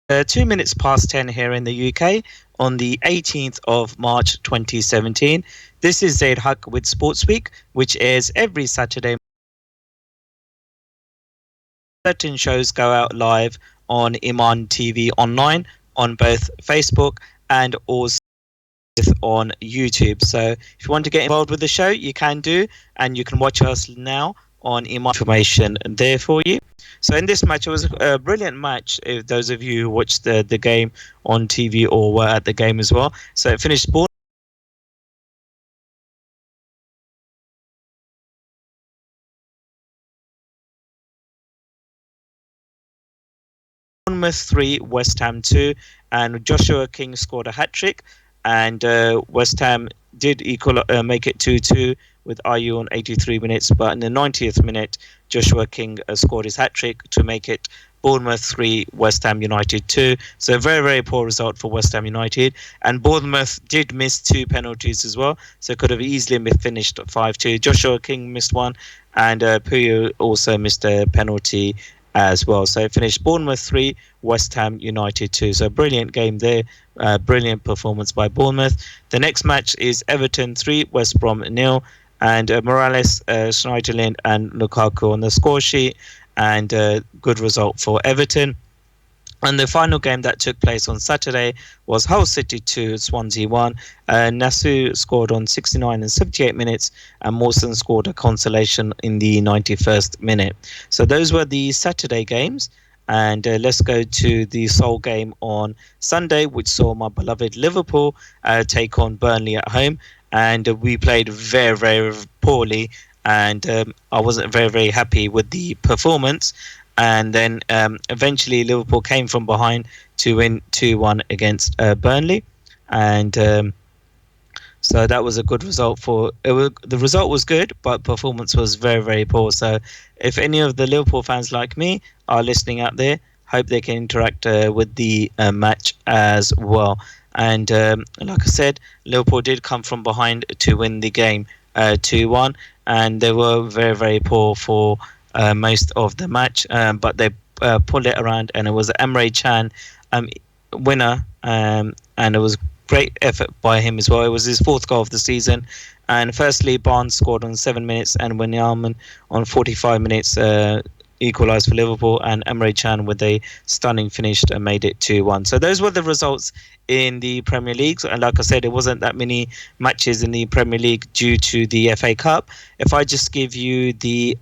2 minutes past 10 here in the UK on the 18th of March 2017. This is Zaid Haque with Sports Week, which airs every Saturday. Certain shows go out live on Iman TV online on both Facebook and also on YouTube. So if you want to get involved with the show, you can do, and you can watch us now on Iman information there for you. So in this match, it was a brilliant match. If those of you who watched the game on TV or were at the game as well, so it finished Bournemouth 3, West Ham 2, and Joshua King scored a hat trick, and West Ham did make it 2-2 with Ayew on 83 minutes, but in the 90th minute, Joshua King scored his hat trick to make it Bournemouth 3, West Ham United 2. So a very, very poor result for West Ham United. And Bournemouth did miss two penalties as well, so it could have easily finished 5-2. Joshua King missed one, and Puyo also missed a penalty as well. So it finished Bournemouth 3, West Ham United 2. So brilliant game there. Brilliant performance by Bournemouth. The next match is Everton 3, West Brom 0. And Morales, Schneiderlin and Lukaku on the score sheet. And good result for Everton. And the final game that took place on Saturday was Hull City 2, Swansea 1. Nasu scored on 69 and 78 minutes, and Mawson scored a consolation in the 91st minute. So those were the Saturday games. And let's go to the sole game on Sunday, which saw my beloved Liverpool take on Burnley at home. And we played very, very poorly. And I wasn't very, very happy with the performance. And then eventually Liverpool came from behind to win 2-1 against Burnley. And so that was a good result the result was good, but performance was very, very poor. So if any of the Liverpool fans like me are listening out there, hope they can interact with the match as well. And like I said, Liverpool did come from behind to win the game 2-1, and they were very, very poor for most of the match, but they pulled it around, and it was Emre Can winner, and it was great effort by him as well. It was his fourth goal of the season. And firstly, Barnes scored on 7 minutes, and Wijnaldum on 45 minutes equalised for Liverpool, and Emre Can with a stunning finish made it 2-1. So those were the results in the Premier League. And like I said, it wasn't that many matches in the Premier League due to the FA Cup. If I just give you the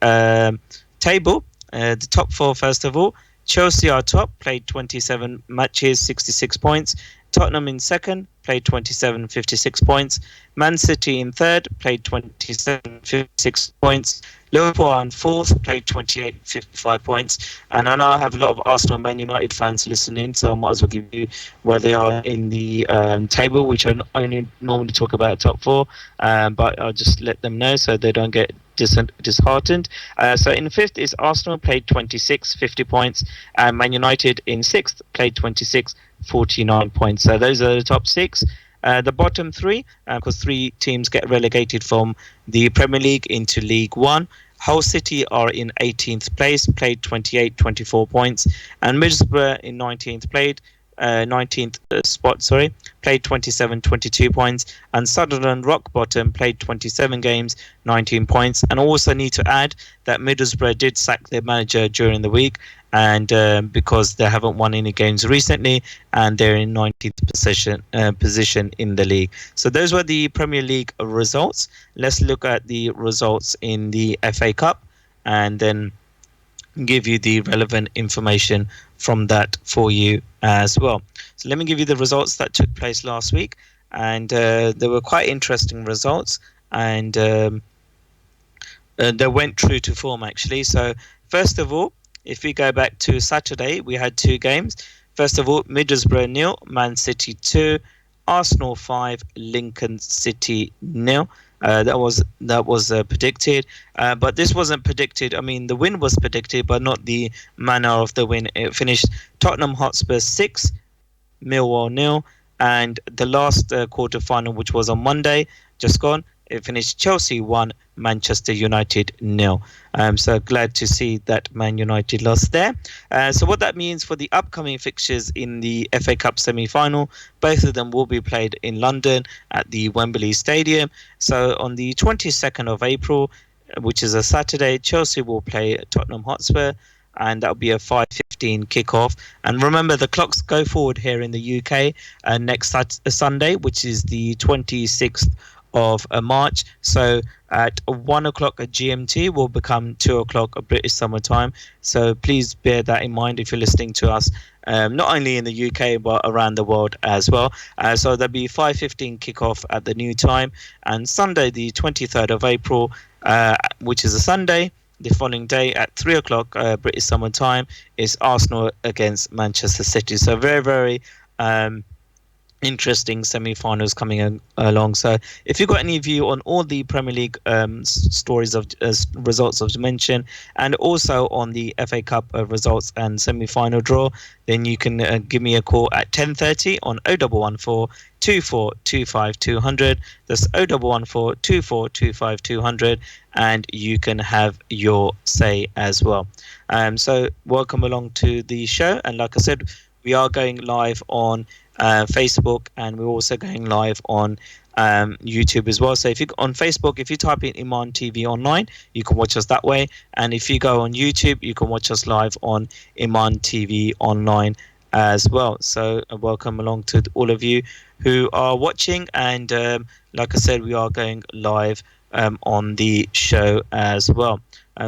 table, the top four first of all, Chelsea are top, played 27 matches, 66 points. Tottenham in second, played 27, 56 points. Man City in third, played 27, 56 points. Liverpool in fourth, played 28, 55 points. And I know I have a lot of Arsenal and Man United fans listening, so I might as well give you where they are in the table, which I only normally talk about top four, but I'll just let them know so they don't get disheartened. So in fifth is Arsenal, played 26, 50 points, and Man United in sixth, played 26, 49 points. So those are the top six. The bottom three, because three teams get relegated from the Premier League into League One. Hull City are in 18th place, played 28, 24 points, and Middlesbrough in 19th spot, played 27, 22 points, and Sunderland rock bottom played 27 games, 19 points. And I also need to add that Middlesbrough did sack their manager during the week, and because they haven't won any games recently, and they're in 19th position in the league. So those were the Premier League results. Let's look at the results in the FA Cup, and then give you the relevant information from that for you as well. So let me give you the results that took place last week, and they were quite interesting results, and they went true to form actually. So first of all, if we go back to Saturday, we had two games. First of all, Middlesbrough 0, Man City 2, Arsenal 5, Lincoln City 0. That was predicted, but this wasn't predicted. I mean, the win was predicted, but not the manner of the win. It finished Tottenham Hotspur 6, Millwall 0, and the last quarter final, which was on Monday, just gone, it finished Chelsea 1, Manchester United nil. So glad to see that Man United lost there. So what that means for the upcoming fixtures in the FA Cup semi-final, both of them will be played in London at the Wembley Stadium. So on the 22nd of April, which is a Saturday, Chelsea will play Tottenham Hotspur, and that'll be a 5:15 kickoff. And remember, the clocks go forward here in the UK next Sunday, which is the 26th of March. So at 1 o'clock at GMT will become 2 o'clock at British Summer Time. So please bear that in mind if you're listening to us, not only in the UK but around the world as well. So there'll be 5:15 kickoff at the new time, and Sunday the 23rd of April, which is a Sunday. The following day at 3 o'clock British Summer Time is Arsenal against Manchester City. So very, very interesting semi-finals coming along. So if you've got any view on all the Premier League stories of results I've mentioned, and also on the FA Cup results and semi-final draw, then you can give me a call at 10:30 on 0114 2425 200. That's 0114 2425 200, and you can have your say as well. So welcome along to the show, and like I said, we are going live on Facebook, and we're also going live on YouTube as well. So if you on Facebook, if you type in Iman TV online, you can watch us that way, and if you go on YouTube, you can watch us live on Iman TV online as well. So welcome along to all of you who are watching, and like I said, we are going live on the show as well.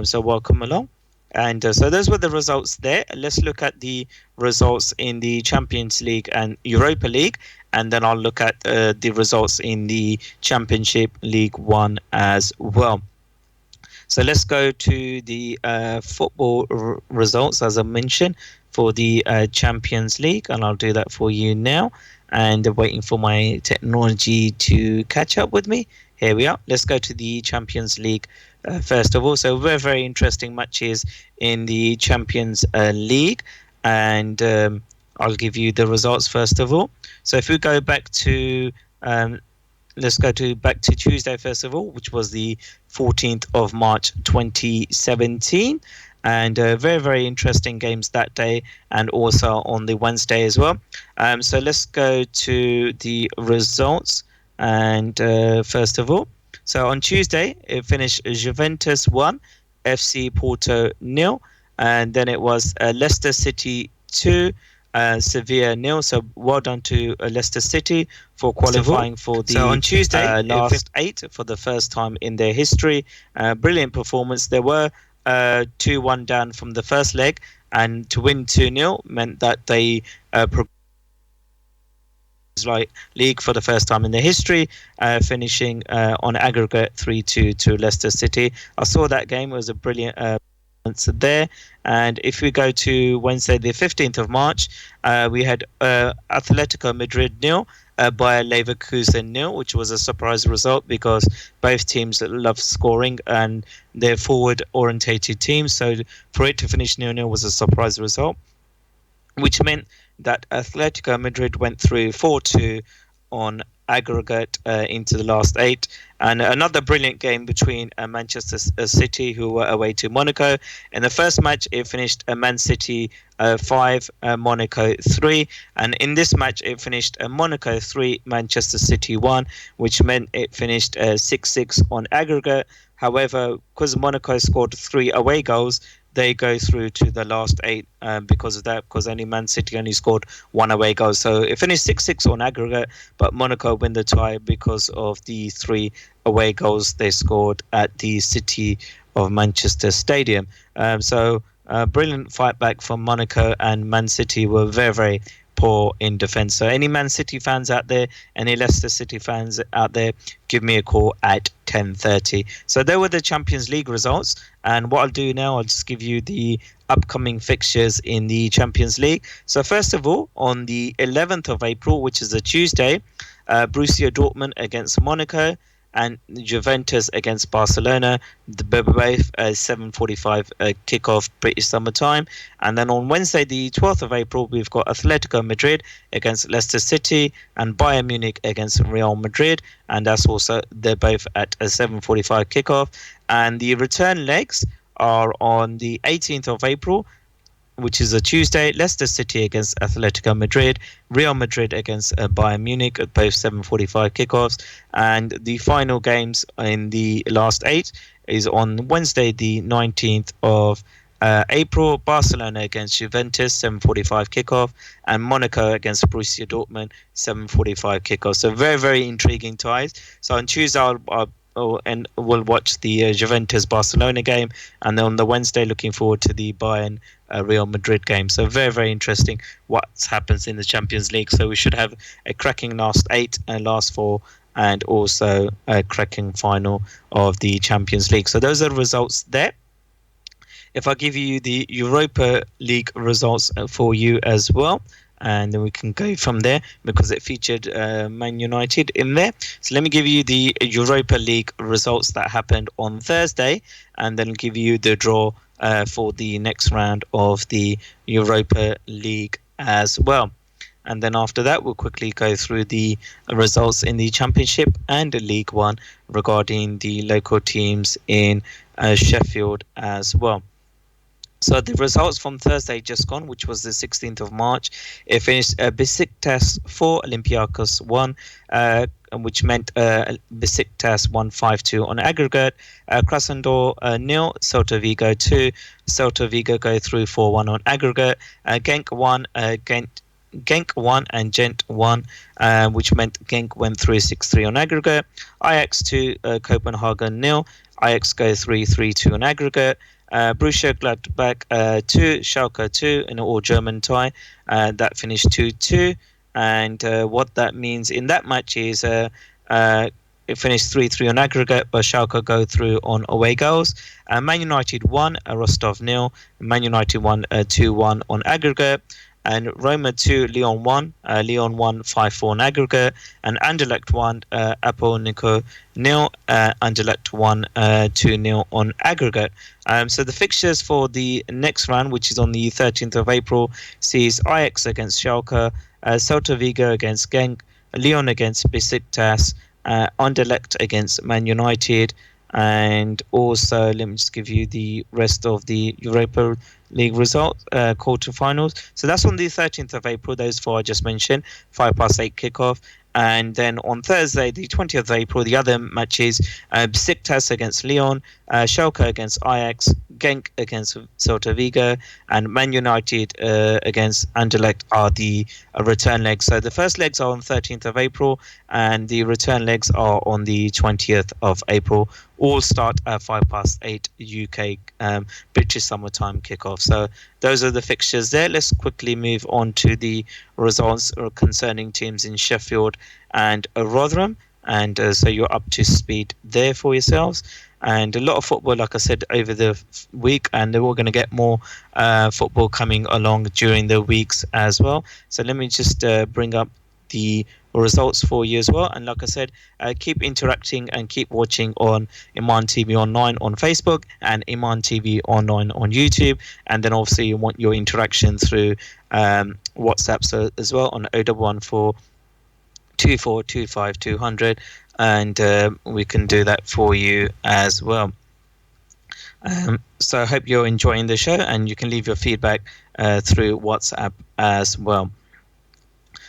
So welcome along. And so those were the results there. Let's look at the results in the Champions League and Europa League, and then I'll look at the results in the Championship League One as well. So let's go to the football results, as I mentioned, for the Champions League, and I'll do that for you now. And waiting for my technology to catch up with me. Here we are. Let's go to the Champions League first of all. So very, very interesting matches in the Champions League, and I'll give you the results first of all. So if we go back to let's go to back to Tuesday first of all, which was the 14th of March 2017, and very, very interesting games that day, and also on the Wednesday as well. So let's go to the results, and first of all, so on Tuesday it finished Juventus 1, FC Porto 0, and then it was Leicester City 2, Sevilla 0. So well done to Leicester City for qualifying for the on Tuesday last 8 for the first time in their history. Brilliant performance. There were 2-1 down from the first leg, and to win 2-0 meant that they league for the first time in their history, finishing on aggregate 3-2 to Leicester City. I saw that game. It was a brilliant there. And if we go to Wednesday the 15th of March, we had Atletico Madrid 0, Bayer Leverkusen 0, which was a surprise result because both teams love scoring and they're forward orientated teams, so for it to finish 0-0 was a surprise result, which meant that Atletico Madrid went through 4-2 on aggregate into the last 8. And another brilliant game between Manchester City, who were away to Monaco. In the first match, it finished Man City 5, Monaco 3. And in this match, it finished Monaco 3, Manchester City 1, which meant it finished 6-6 on aggregate. However, because Monaco scored 3 away goals, they go through to the last 8 because of that, because only Man City only scored 1 away goal. So it finished 6-6 on aggregate, but Monaco win the tie because of the 3 away goals they scored at the City of Manchester Stadium. So brilliant fight back from Monaco, and Man City were very, very poor in defence. So any Man City fans out there, any Leicester City fans out there, give me a call at 10:30. So there were the Champions League results, and what I'll do now, I'll just give you the upcoming fixtures in the Champions League. So first of all, on the 11th of April, which is a Tuesday, Borussia Dortmund against Monaco, and Juventus against Barcelona, the both 7:45 kickoff British summer time. And then on Wednesday, the 12th of April, we've got Atletico Madrid against Leicester City and Bayern Munich against Real Madrid, and that's also they're both at a 7:45 kickoff. And the return legs are on the 18th of April, which is a Tuesday. Leicester City against Atletico Madrid, Real Madrid against Bayern Munich at both 7:45 kickoffs, and the final games in the last eight is on Wednesday, the 19th of April. Barcelona against Juventus, 7:45 kickoff, and Monaco against Borussia Dortmund, 7:45 kickoff. So very intriguing ties. So on Tuesday, and we'll watch the Juventus Barcelona game, and then on the Wednesday, looking forward to the Bayern Real Madrid game. So very interesting what happens in the Champions League. So we should have a cracking last eight and last four, and also a cracking final of the Champions League. So those are the results there. If I give you the Europa League results for you as well, and then we can go from there because it featured Man United in there. So let me give you the Europa League results that happened on Thursday, and then give you the draw for the next round of the Europa League as well. And then after that, we'll quickly go through the results in the Championship and League One regarding the local teams in Sheffield as well. So the results from Thursday just gone, which was the 16th of March, it finished Besiktas 4, Olympiacos 1, which meant Besiktas won 5-2 on aggregate. Krasnodar 0, Celta Vigo 2. Celta Vigo go through 4-1 on aggregate. Genk 1, Genk 1 and Gent 1, which meant Genk went through 6-3 on aggregate. Ajax 2, Copenhagen 0. Ajax go 3-2 on aggregate. Borussia Gladbach 2, Schalke 2 in an all-German tie. That finished 2-2. And what that means in that match is it finished 3-3 on aggregate, but Schalke go through on away goals. Man United 1, Rostov 0. Man United won 2-1 on aggregate. And Roma 2, Lyon 1. Lyon won 5-4 on aggregate. And Anderlecht 1, Apoloniko 0. Anderlecht won 2-0 on aggregate. So the fixtures for the next round, which is on the 13th of April, sees Ajax against Schalke, Celta Vigo against Genk, Lyon against Besiktas, Anderlecht against Man United, and also let me just give you the rest of the Europa League results, quarterfinals. So that's on the 13th of April, those four I just mentioned, 8:05 kickoff. And then on Thursday, the 20th of April, the other matches, Besiktas against Lyon, Schalke against Ajax, Genk against Celta Vigo, and Man United against Anderlecht are the return legs. So the first legs are on 13th of April, and the return legs are on the 20th of April. All start at 8:05 UK British summertime kickoff. So those are the fixtures there. Let's quickly move on to the results concerning teams in Sheffield and Rotherham. And so you're up to speed there for yourselves. And a lot of football, like I said, over the week, and we're going to get more football coming along during the weeks as well. So let me just bring up the results for you as well. And like I said, keep interacting and keep watching on Iman TV Online on Facebook and Iman TV Online on YouTube. And then obviously you want your interaction through WhatsApp so as well on 0114 2425 200, and we can do that for you as well. So I hope you're enjoying the show, and you can leave your feedback through WhatsApp as well.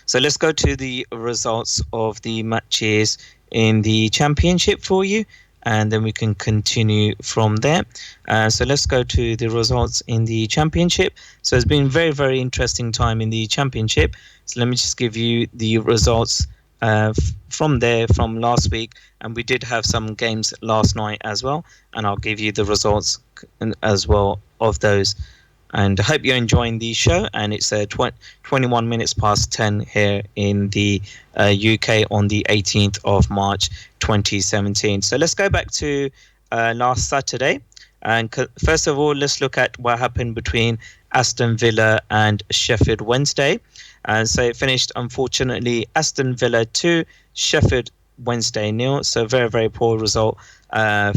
So let's go to the results of the matches in the Championship for you, and then we can continue from there. So let's go to the results in the Championship. So it's been very interesting time in the Championship. So let me just give you the results from there from last week, and we did have some games last night as well, and I'll give you the results as well of those. And I hope you're enjoying the show, and it's 21 minutes past 10 here in the UK on the 18th of March 2017. So let's go back to last Saturday, and first of all let's look at what happened between Aston Villa and Sheffield Wednesday. And so it finished, unfortunately, Aston Villa 2, Sheffield Wednesday nil. So very, very poor result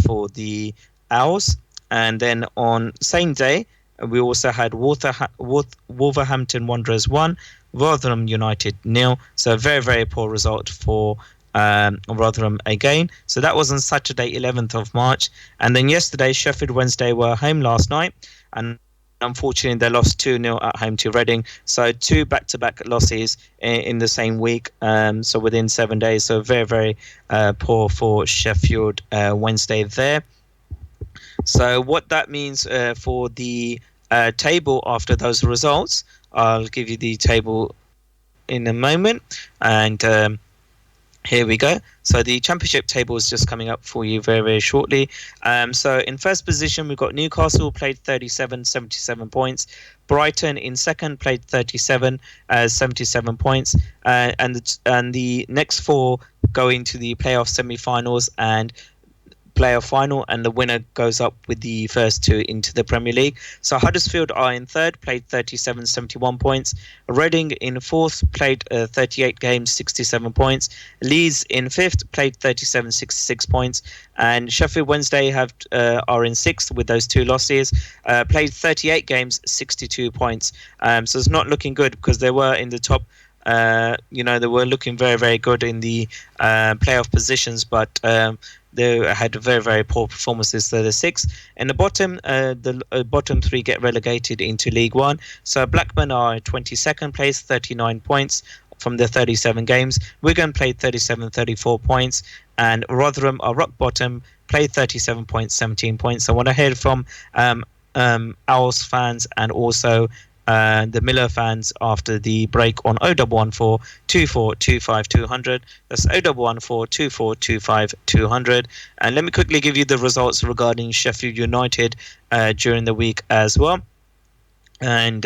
for the Owls. And then on same day, we also had Wolverhampton Wanderers 1, Rotherham United nil. So very, very poor result for Rotherham again. So that was on Saturday, 11th of March. And then yesterday, Sheffield Wednesday were home last night. And unfortunately, they lost 2-0 at home to Reading. So two back-to-back losses in the same week. So within 7 days. So very, very poor for Sheffield Wednesday there. So what that means for the table after those results, I'll give you the table in a moment. And here we go. So the championship table is just coming up for you very, very shortly. So in first position, we've got Newcastle, played 37, 77 points. Brighton in second, played 37, 77 points. And the next four go into the playoff semi-finals and playoff final, and the winner goes up with the first two into the Premier League. So Huddersfield are in third, played 37, 71 points. Reading in fourth, played 38 games, 67 points. Leeds in fifth, played 37, 66 points. And Sheffield Wednesday are in sixth with those two losses, played 38 games, 62 points. So it's not looking good because they were in the top. They were looking very, very good in the playoff positions, but they had very, very poor performances. So they're sixth. In the bottom, the bottom three get relegated into League One. So Blackburn are 22nd place, 39 points from the 37 games. Wigan played 37, 34 points. And Rotherham are rock bottom, played 37 points, 17 points. I want to hear from Owls fans and also the Miller fans after the break on 0114 2425 200. That's 0114 2425 200. And let me quickly give you the results regarding Sheffield United during the week as well. And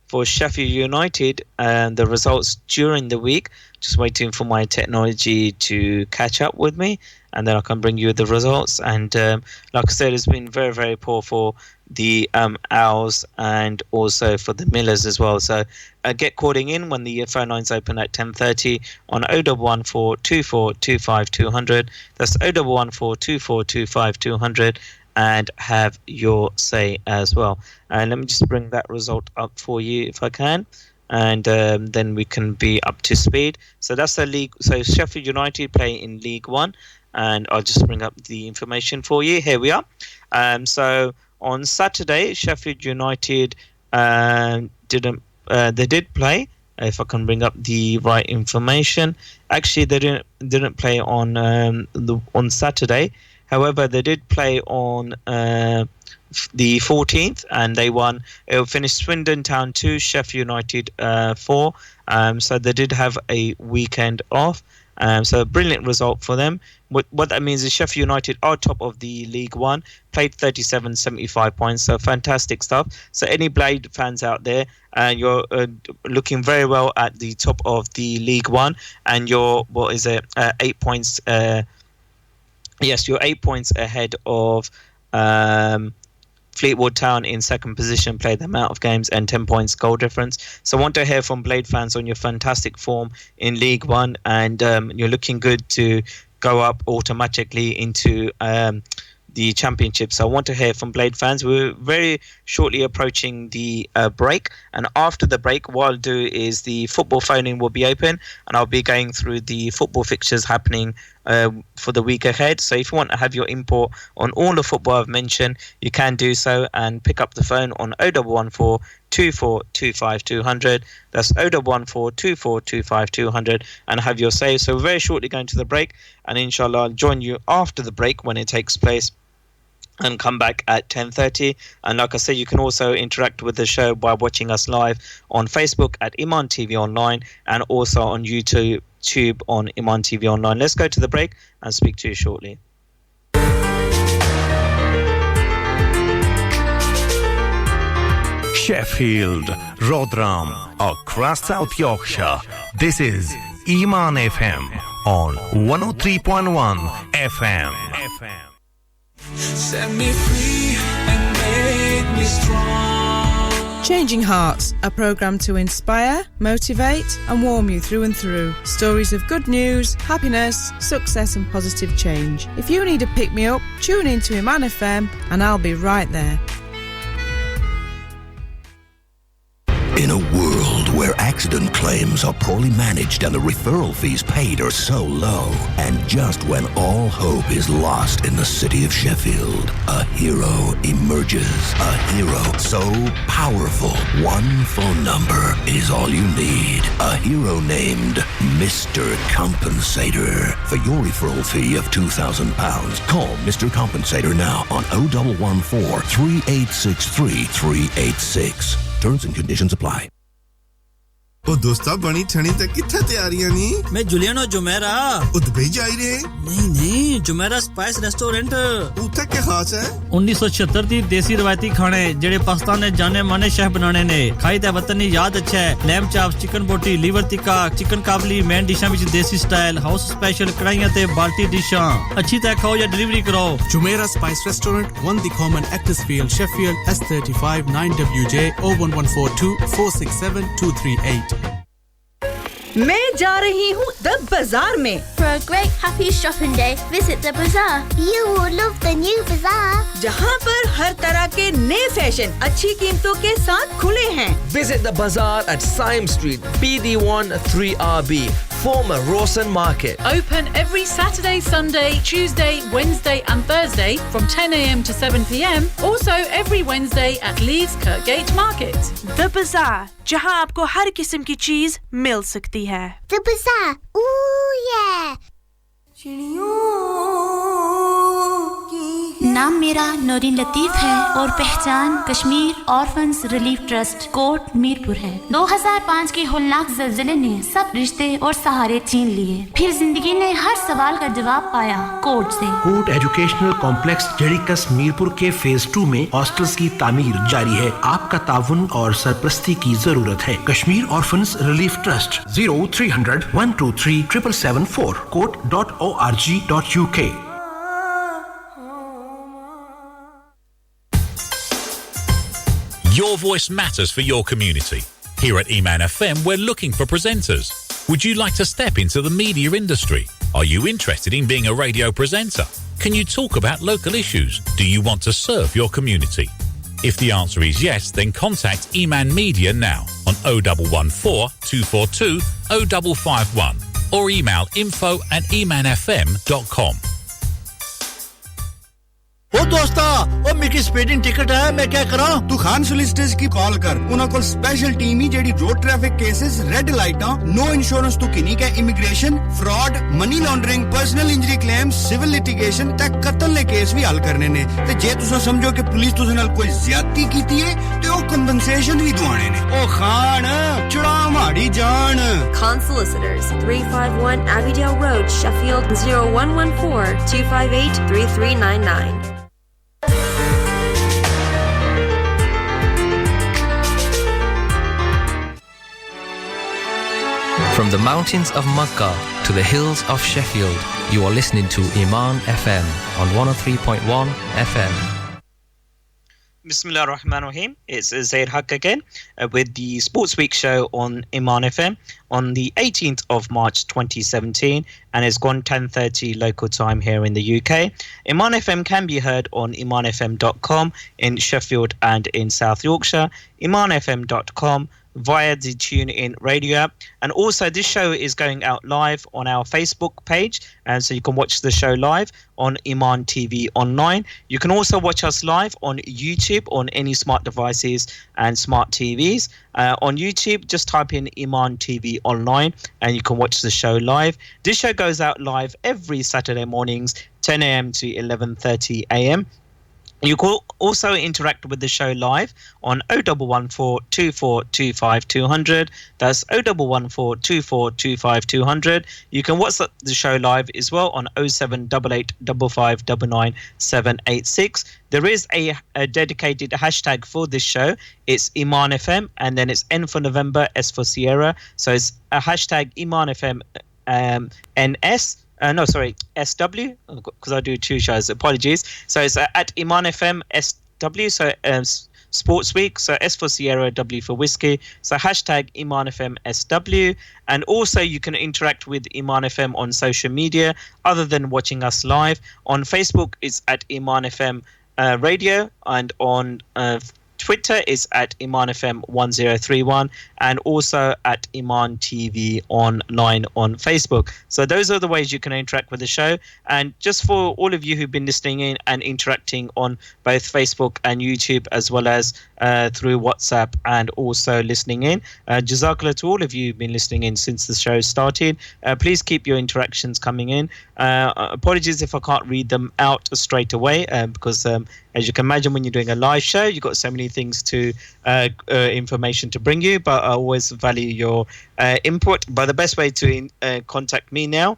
for Sheffield United, the results during the week, just waiting for my technology to catch up with me, and then I can bring you the results. And like I said, it's been very, very poor for the Owls and also for the Millers as well. So get calling in when the phone lines open at 10:30 on 0114 2425 200. That's 0114 2425 200, and have your say as well. And let me just bring that result up for you if I can. And then we can be up to speed. So that's the league. So Sheffield United play in League One, and I'll just bring up the information for you. Here we are. So on Saturday, Sheffield United they did play. If I can bring up the right information, actually they didn't play on Saturday. However, they did play on the 14th, and they won. It finished Swindon Town 2, Sheffield United 4. So they did have a weekend off. So a brilliant result for them. What that means is Sheffield United are top of the League One, played 37, 75 points. So fantastic stuff. So any Blade fans out there, you're looking very well at the top of the League One, and you're 8 points. Yes, you're 8 points ahead of Fleetwood Town in second position, played the amount of games and 10 points goal difference. So I want to hear from Blade fans on your fantastic form in League One, and you're looking good to go up automatically into the championship. So I want to hear from Blade fans. We're very shortly approaching the break, and after the break, what I'll do is the football phone-in will be open, and I'll be going through the football fixtures happening for the week ahead. So if you want to have your input on all the football I've mentioned, you can do so and pick up the phone on 0114 2425 200. That's 0114 2425 200, and have your say. So we're very shortly going to the break, and inshallah I'll join you after the break when it takes place, and come back at 10:30. And like I said, you can also interact with the show by watching us live on Facebook at Iman TV Online, and also on YouTube on Iman TV Online. Let's go to the break and speak to you shortly. Sheffield, Rotherham, across South Yorkshire. This is Iman FM on 103.1 FM. Set me free and make me strong. Changing Hearts, a programme to inspire, motivate and warm you through and through. Stories of good news, happiness, success and positive change. If you need a pick-me-up, tune in to Iman FM and I'll be right there. In a world where accident claims are poorly managed and the referral fees paid are so low, and just when all hope is lost in the city of Sheffield, a hero emerges. A hero so powerful, one phone number is all you need. A hero named Mr. Compensator. For your referral fee of £2,000, call Mr. Compensator now on 0114 3863 386. Terms and conditions apply. ओ दोस्ता बनी छणी ते किथे तैयारियां नी मैं Julian और Jumeirah oh Dubai जा रहे नहीं जुमेरा स्पाइस रेस्टोरेंट उथे क्या खास है 1976 दी देसी रवायती खाने जेड़े पाकिस्तान ने जाने माने शेफ बनाने ने खाई ते वतनी याद अच्छा है लैम्ब चाप्स चिकन बोटी लीवर टिक्का चिकन काबली मेन डिशां विच देसी स्टाइल हाउस स्पेशल कढ़ाइयां ते बाल्टी डिशां अच्छी तरह खाओ या डिलीवरी कराओ Jumeirah spice restaurant 1 The Common Actresfield Sheffield S35 9WJ 01142 467 238 मैं जा रही हूँ द बाजार में For a great happy shopping day, visit the bazaar. You will love the new bazaar. जहाँ पर हर तरह के नए फैशन अच्छी कीमतों के साथ खुले हैं. Visit the bazaar at Syme Street, BD1 3RB, former Rawson Market. Open every Saturday, Sunday, Tuesday, Wednesday and Thursday from 10 a.m. to 7 p.m. Also every Wednesday at Leeds Kirkgate Market. The Bazaar, जहां आपको हर किस्म की चीज मिल सकती है. The bazaar. Ooh yeah. नाम मेरा नूरिन लतीफ है और पहचान Kashmir orphans relief trust Kot Mirpur है 2005 के होलनाक ज़लज़ले ने सब रिश्ते और सहारे छीन लिए फिर जिंदगी ने हर सवाल का जवाब पाया कोट से कोट एजुकेशनल कॉम्प्लेक्स जड़ीकस मीरपुर के फेज 2 में हॉस्टल्स की तामीर जारी है आपका ताउन और सरपरस्ती की जरूरत है Kashmir orphans relief trust 0300 123 774 court.org.uk Your voice matters for your community. Here at Eman FM, we're looking for presenters. Would you like to step into the media industry? Are you interested in being a radio presenter? Can you talk about local issues? Do you want to serve your community? If the answer is yes, then contact Eman Media now on 0114 242 0551 or email info@emanfm.com. ओ दोस्ता ओ मेरी speeding ticket है मैं क्या करा तू Khan solicitors की call कर उना कोल स्पेशल टीम ही जेडी रोड ट्रैफिक केसेस रेड लाइटां नो इंश्योरेंस तू किनी के immigration fraud money laundering personal injury claims civil litigation ते कत्ल दे केस भी हल करने ने ते जे तुसा समझो कि पुलिस तुसे नाल कोई ज्यादती कीती है ते ओ कंपनसेशन भी दुआने ने ओ खान चढ़ा माड़ी जान Khan Solicitors 351 Abbeydale Road Sheffield 0114 258 3399 From the mountains of Makkah to the hills of Sheffield, you are listening to Iman FM on 103.1 FM. Bismillah ar-Rahman ar-Rahim. It's Zaheer Haque again with the Sports Week show on Iman FM on the 18th of March 2017 and it's gone 10:30 local time here in the UK. Iman FM can be heard on imanfm.com in Sheffield and in South Yorkshire, imanfm.com via the TuneIn radio app, and also this show is going out live on our Facebook page, and so you can watch the show live on Iman TV online. You can also watch us live on YouTube on any smart devices and smart TVs. On YouTube, just type in Iman TV online and you can watch the show live. This show goes out live every Saturday mornings 10 a.m. to 11:30 a.m. You can also interact with the show live on 0114 2425 200. That's 0114 2425 200. You can WhatsApp the show live as well on 0788 5599 786. There is a dedicated hashtag for this show. It's Iman FM and then it's N for November, S for Sierra. So it's a hashtag Iman FM NS. SW, because I do two shows. Apologies. So it's at Iman FM SW. So Sports Week. So S for Sierra, W for Whiskey. So hashtag Iman FM SW. And also you can interact with Iman FM on social media other than watching us live. On Facebook, it's at Iman FM Radio, and on Twitter is at Iman FM 1031, and also at Iman TV online on Facebook. So those are the ways you can interact with the show. And just for all of you who've been listening in and interacting on both Facebook and YouTube, as well as through WhatsApp and also listening in, Jazakallah to all of you who've been listening in since the show started. Please keep your interactions coming in. Apologies if I can't read them out straight away, because as you can imagine, when you're doing a live show, you've got so many things to information to bring you, but I always value your input. But the best way to contact me now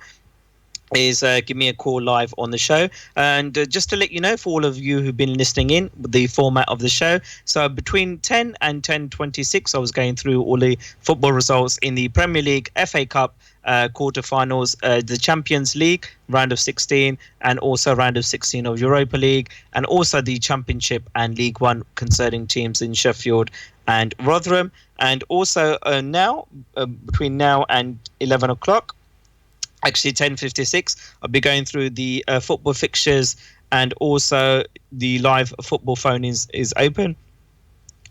is give me a call live on the show. And just to let you know, for all of you who've been listening in, the format of the show, so between 10 and 10:26 I was going through all the football results in the Premier League, FA Cup quarterfinals, the Champions League round of 16, and also round of 16 of Europa League, and also the Championship and League One concerning teams in Sheffield and Rotherham. And also now between now and 11 o'clock, actually 10:56, I'll be going through the football fixtures, and also the live football phone is open.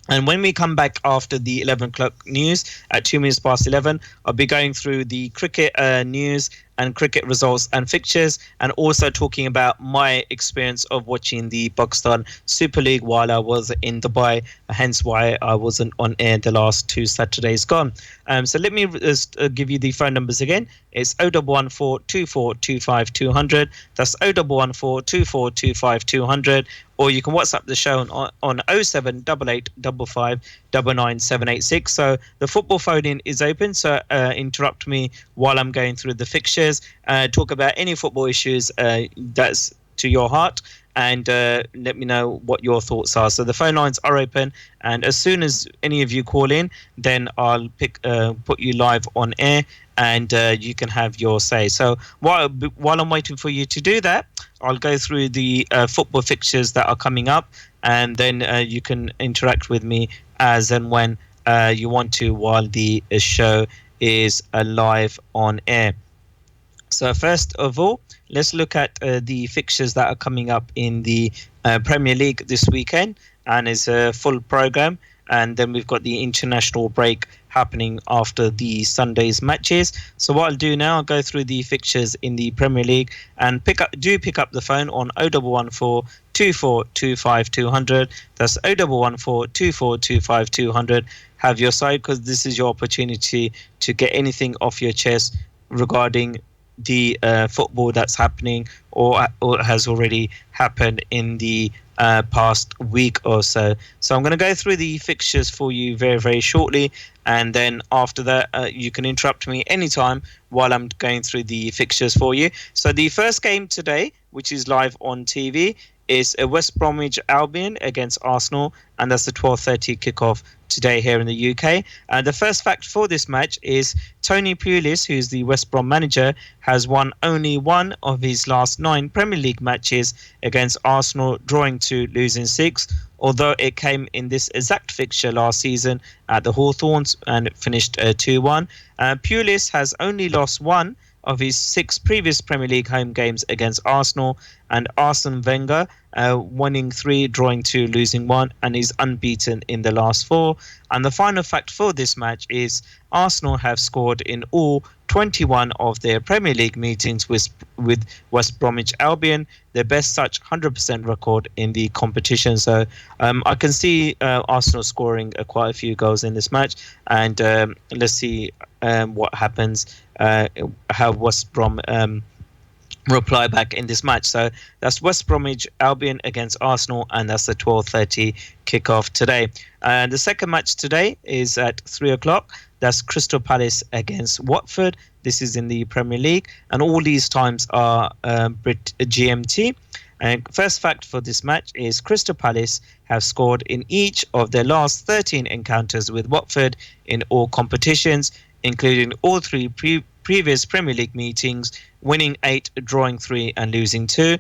And when we come back after the 11 o'clock news at 2 minutes past 11, I'll be going through the cricket news and cricket results and fixtures, and also talking about my experience of watching the Pakistan Super League while I was in Dubai, hence why I wasn't on air the last 2 Saturdays gone. So let me just give you the phone numbers again. It's 0114 2425 200. That's 0114 2425 200. Or you can WhatsApp the show on 0788 55 99786. So the football phone in is open. So interrupt me while I'm going through the fixtures. Talk about any football issues that's to your heart, and let me know what your thoughts are. So the phone lines are open, and as soon as any of you call in, then I'll put you live on air, and you can have your say. So while I'm waiting for you to do that, I'll go through the football fixtures that are coming up, and then you can interact with me as and when you want to while the show is live on air. So first of all, let's look at the fixtures that are coming up in the Premier League this weekend, and it's a full program. And then we've got the international break happening after the Sunday's matches. So what I'll do now, I'll go through the fixtures in the Premier League, and pick up the phone on 0114 2425 200. That's 0114 2425 200. Have your side, because this is your opportunity to get anything off your chest regarding the football that's happening or has already happened in the past week or so. So I'm going to go through the fixtures for you very, very shortly, and then after that you can interrupt me anytime while I'm going through the fixtures for you. So the first game today, which is live on TV, is West Bromwich Albion against Arsenal, and that's the 12:30 kickoff today here in the UK. The first fact for this match is Tony Pulis, who's the West Brom manager, has won only one of his last 9 Premier League matches against Arsenal, drawing 2, losing 6, although it came in this exact fixture last season at the Hawthorns and it finished 2-1. Pulis has only lost 1 of his 6 previous Premier League home games against Arsenal, and Arsene Wenger winning 3, drawing 2, losing 1, and is unbeaten in the last 4. And the final fact for this match is Arsenal have scored in all 21 of their Premier League meetings with West Bromwich Albion, their best such 100% record in the competition. So I can see Arsenal scoring quite a few goals in this match, and let's see what happens, how West Brom reply back in this match. So that's West Bromwich Albion against Arsenal, and that's the 12:30 kickoff today. And the second match today is at 3 o'clock. That's Crystal Palace against Watford. This is in the Premier League, and all these times are GMT. And first fact for this match is Crystal Palace have scored in each of their last 13 encounters with Watford in all competitions, including all 3 previous Premier League meetings, winning 8, drawing 3, and losing 2.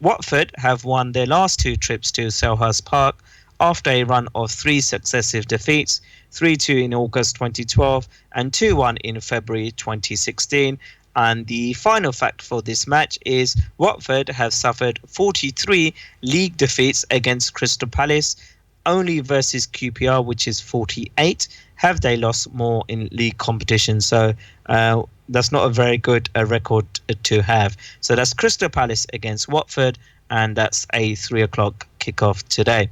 Watford have won their last 2 trips to Selhurst Park. after a run of 3 successive defeats, 3-2 in August 2012 and 2-1 in February 2016. And the final fact for this match is Watford have suffered 43 league defeats against Crystal Palace. Only versus QPR, which is 48, have they lost more in league competition. So that's not a very good record to have. So that's Crystal Palace against Watford, and that's a 3 o'clock kickoff today.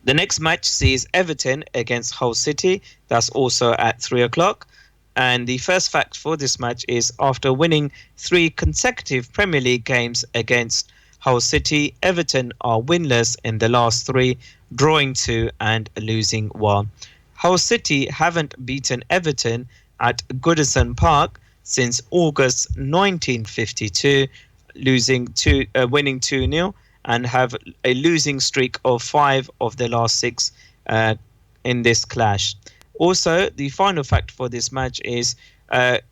The next match sees Everton against Hull City. That's also at 3 o'clock. And the first fact for this match is after winning 3 consecutive Premier League games against Hull City, Everton are winless in the last 3, drawing 2 and losing 1. Hull City haven't beaten Everton at Goodison Park since August 1952, winning 2-0, and have a losing streak of 5 of their last 6 in this clash. Also, the final fact for this match is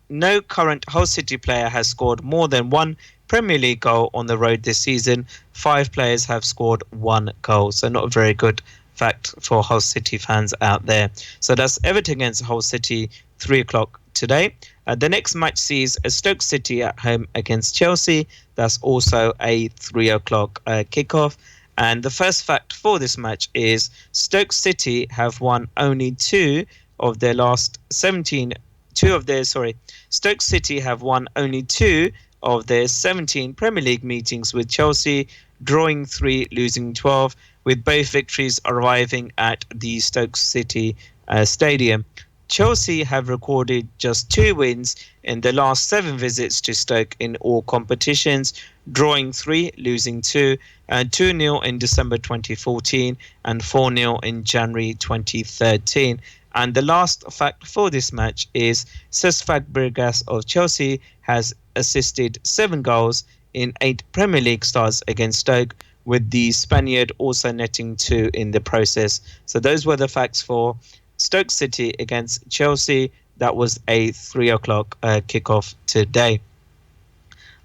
no current Hull City player has scored more than 1 Premier League goal on the road this season. 5 players have scored 1 goal, so not a very good fact for Hull City fans out there. So that's Everton against Hull City, 3 o'clock today. The next match sees Stoke City at home against Chelsea. That's also a 3 o'clock kickoff. And the first fact for this match is Stoke City have won only 2 of their last 17. Stoke City have won only 2 of their 17 Premier League meetings with Chelsea, drawing 3, losing 12, with both victories arriving at the Stoke City stadium. Chelsea have recorded just 2 wins in the last 7 visits to Stoke in all competitions, drawing 3, losing 2, 2-0 in December 2014 and 4-0 in January 2013. And the last fact for this match is Cesc Fabregas of Chelsea has assisted 7 goals in 8 Premier League starts against Stoke, with the Spaniard also netting 2 in the process. So those were the facts for Stoke City against Chelsea. That was a 3 o'clock kickoff today.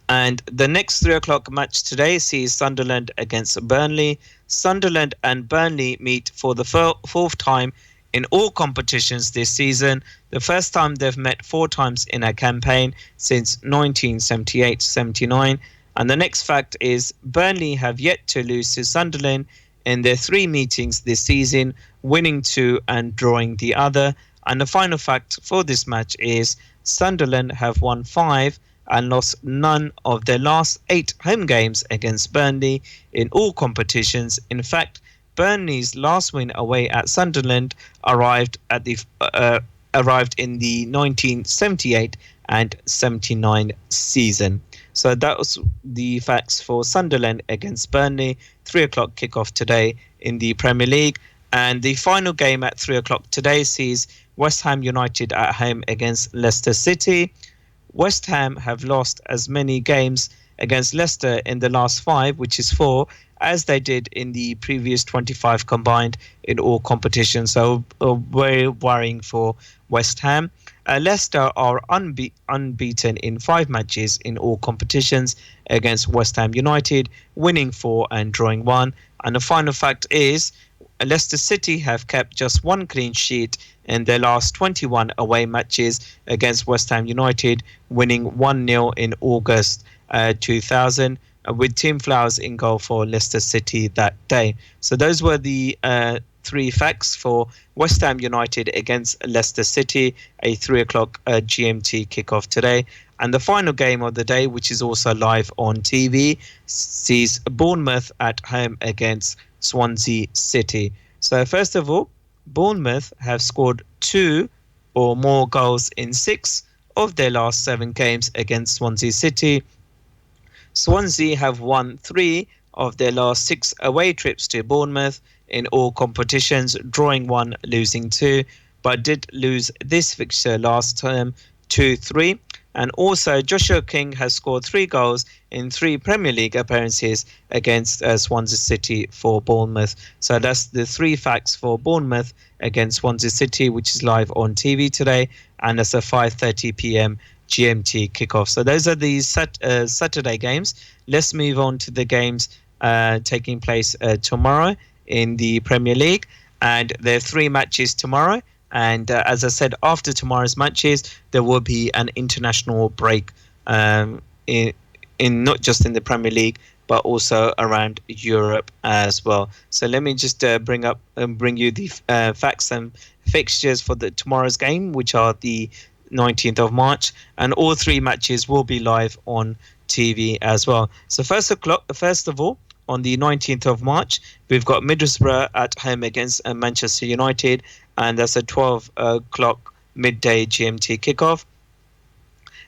And the next 3 o'clock match today sees Sunderland against Burnley. Sunderland and Burnley meet for the 4th time in all competitions this season. The first time they've met 4 times in a campaign since 1978-79. And the next fact is Burnley have yet to lose to Sunderland in their 3 meetings this season, winning 2 and drawing the other. And the final fact for this match is Sunderland have won 5 and lost none of their last 8 home games against Burnley in all competitions. In fact, Burnley's last win away at Sunderland arrived in the 1978 and 79 season. So that was the facts for Sunderland against Burnley. 3 o'clock kickoff today in the Premier League. And the final game at 3 o'clock today sees West Ham United at home against Leicester City. West Ham have lost as many games against Leicester in the last 5, which is 4, as they did in the previous 25 combined in all competitions. So very worrying for West Ham. Leicester are unbeaten in 5 matches in all competitions against West Ham United, winning 4 and drawing 1. And the final fact is Leicester City have kept just 1 clean sheet in their last 21 away matches against West Ham United, winning 1-0 in August 2000, with Tim Flowers in goal for Leicester City that day. So those were the 3 facts for West Ham United against Leicester City, a 3 o'clock GMT kickoff today. And the final game of the day, which is also live on TV, sees Bournemouth at home against Swansea City. So first of all, Bournemouth have scored 2 or more goals in 6 of their last 7 games against Swansea City. Swansea have won 3 of their last 6 away trips to Bournemouth in all competitions, drawing 1, losing 2, but did lose this fixture last term 2-3. And also Joshua King has scored 3 goals in 3 Premier League appearances against Swansea City for Bournemouth. So that's the 3 facts for Bournemouth against Swansea City, which is live on TV today, and that's a 5:30 p.m. GMT kickoff. So those are the Saturday games. Let's move on to the games taking place tomorrow in the Premier League, and there are 3 matches tomorrow. And as I said, after tomorrow's matches, there will be an international break in not just in the Premier League, but also around Europe as well. So let me just bring you the facts and fixtures for the tomorrow's game, which are the 19th of March, and all 3 matches will be live on TV as well. So first of all, on the 19th of March, we've got Middlesbrough at home against Manchester United, and that's a 12 o'clock midday GMT kickoff.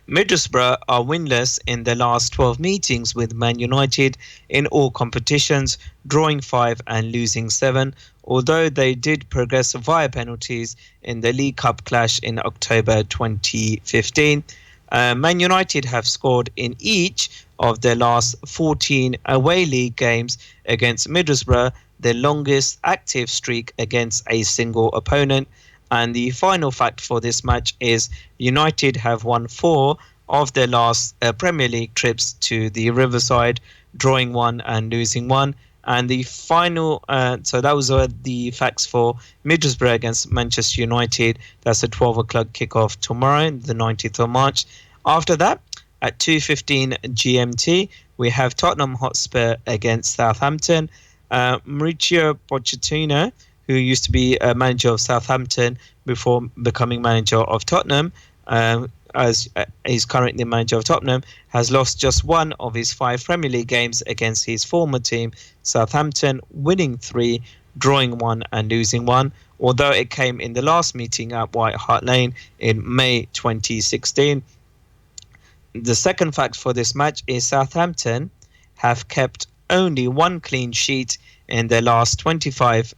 Middlesbrough are winless in their last 12 meetings with Man United in all competitions, drawing 5 and losing 7, although they did progress via penalties in the League Cup clash in October 2015. Man United have scored in each of their last 14 away league games against Middlesbrough, their longest active streak against a single opponent. And the final fact for this match is United have won 4 of their last Premier League trips to the Riverside, drawing 1 and losing 1. And the final, so those are the facts for Middlesbrough against Manchester United. That's a 12 o'clock kickoff tomorrow, the 19th of March. After that, at 2:15 GMT, we have Tottenham Hotspur against Southampton. Mauricio Pochettino, who used to be a manager of Southampton before becoming manager of Tottenham, as he's currently manager of Tottenham, has lost just 1 of his 5 Premier League games against his former team, Southampton, winning 3, drawing 1 and losing 1, although it came in the last meeting at White Hart Lane in May 2016. The second fact for this match is Southampton have kept only 1 clean sheet in their last 25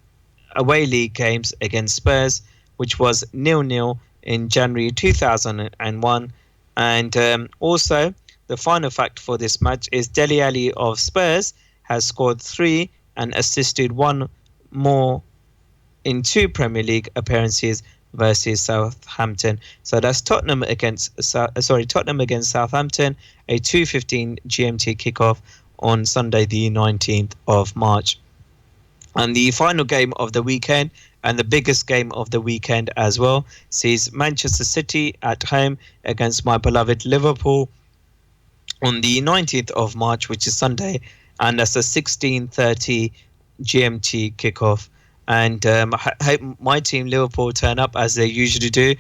away league games against Spurs, which was 0-0 in January 2001. And also, the final fact for this match is Dele Alli of Spurs has scored 3 and assisted 1 more in 2 Premier League appearances versus Southampton. So that's Tottenham against Southampton, a 2:15 GMT kickoff on Sunday the 19th of March. And the final game of the weekend, and the biggest game of the weekend as well, sees Manchester City at home against my beloved Liverpool on the 19th of March, which is Sunday, and that's a 16:30 GMT kickoff. And I hope my team Liverpool turn up as they usually do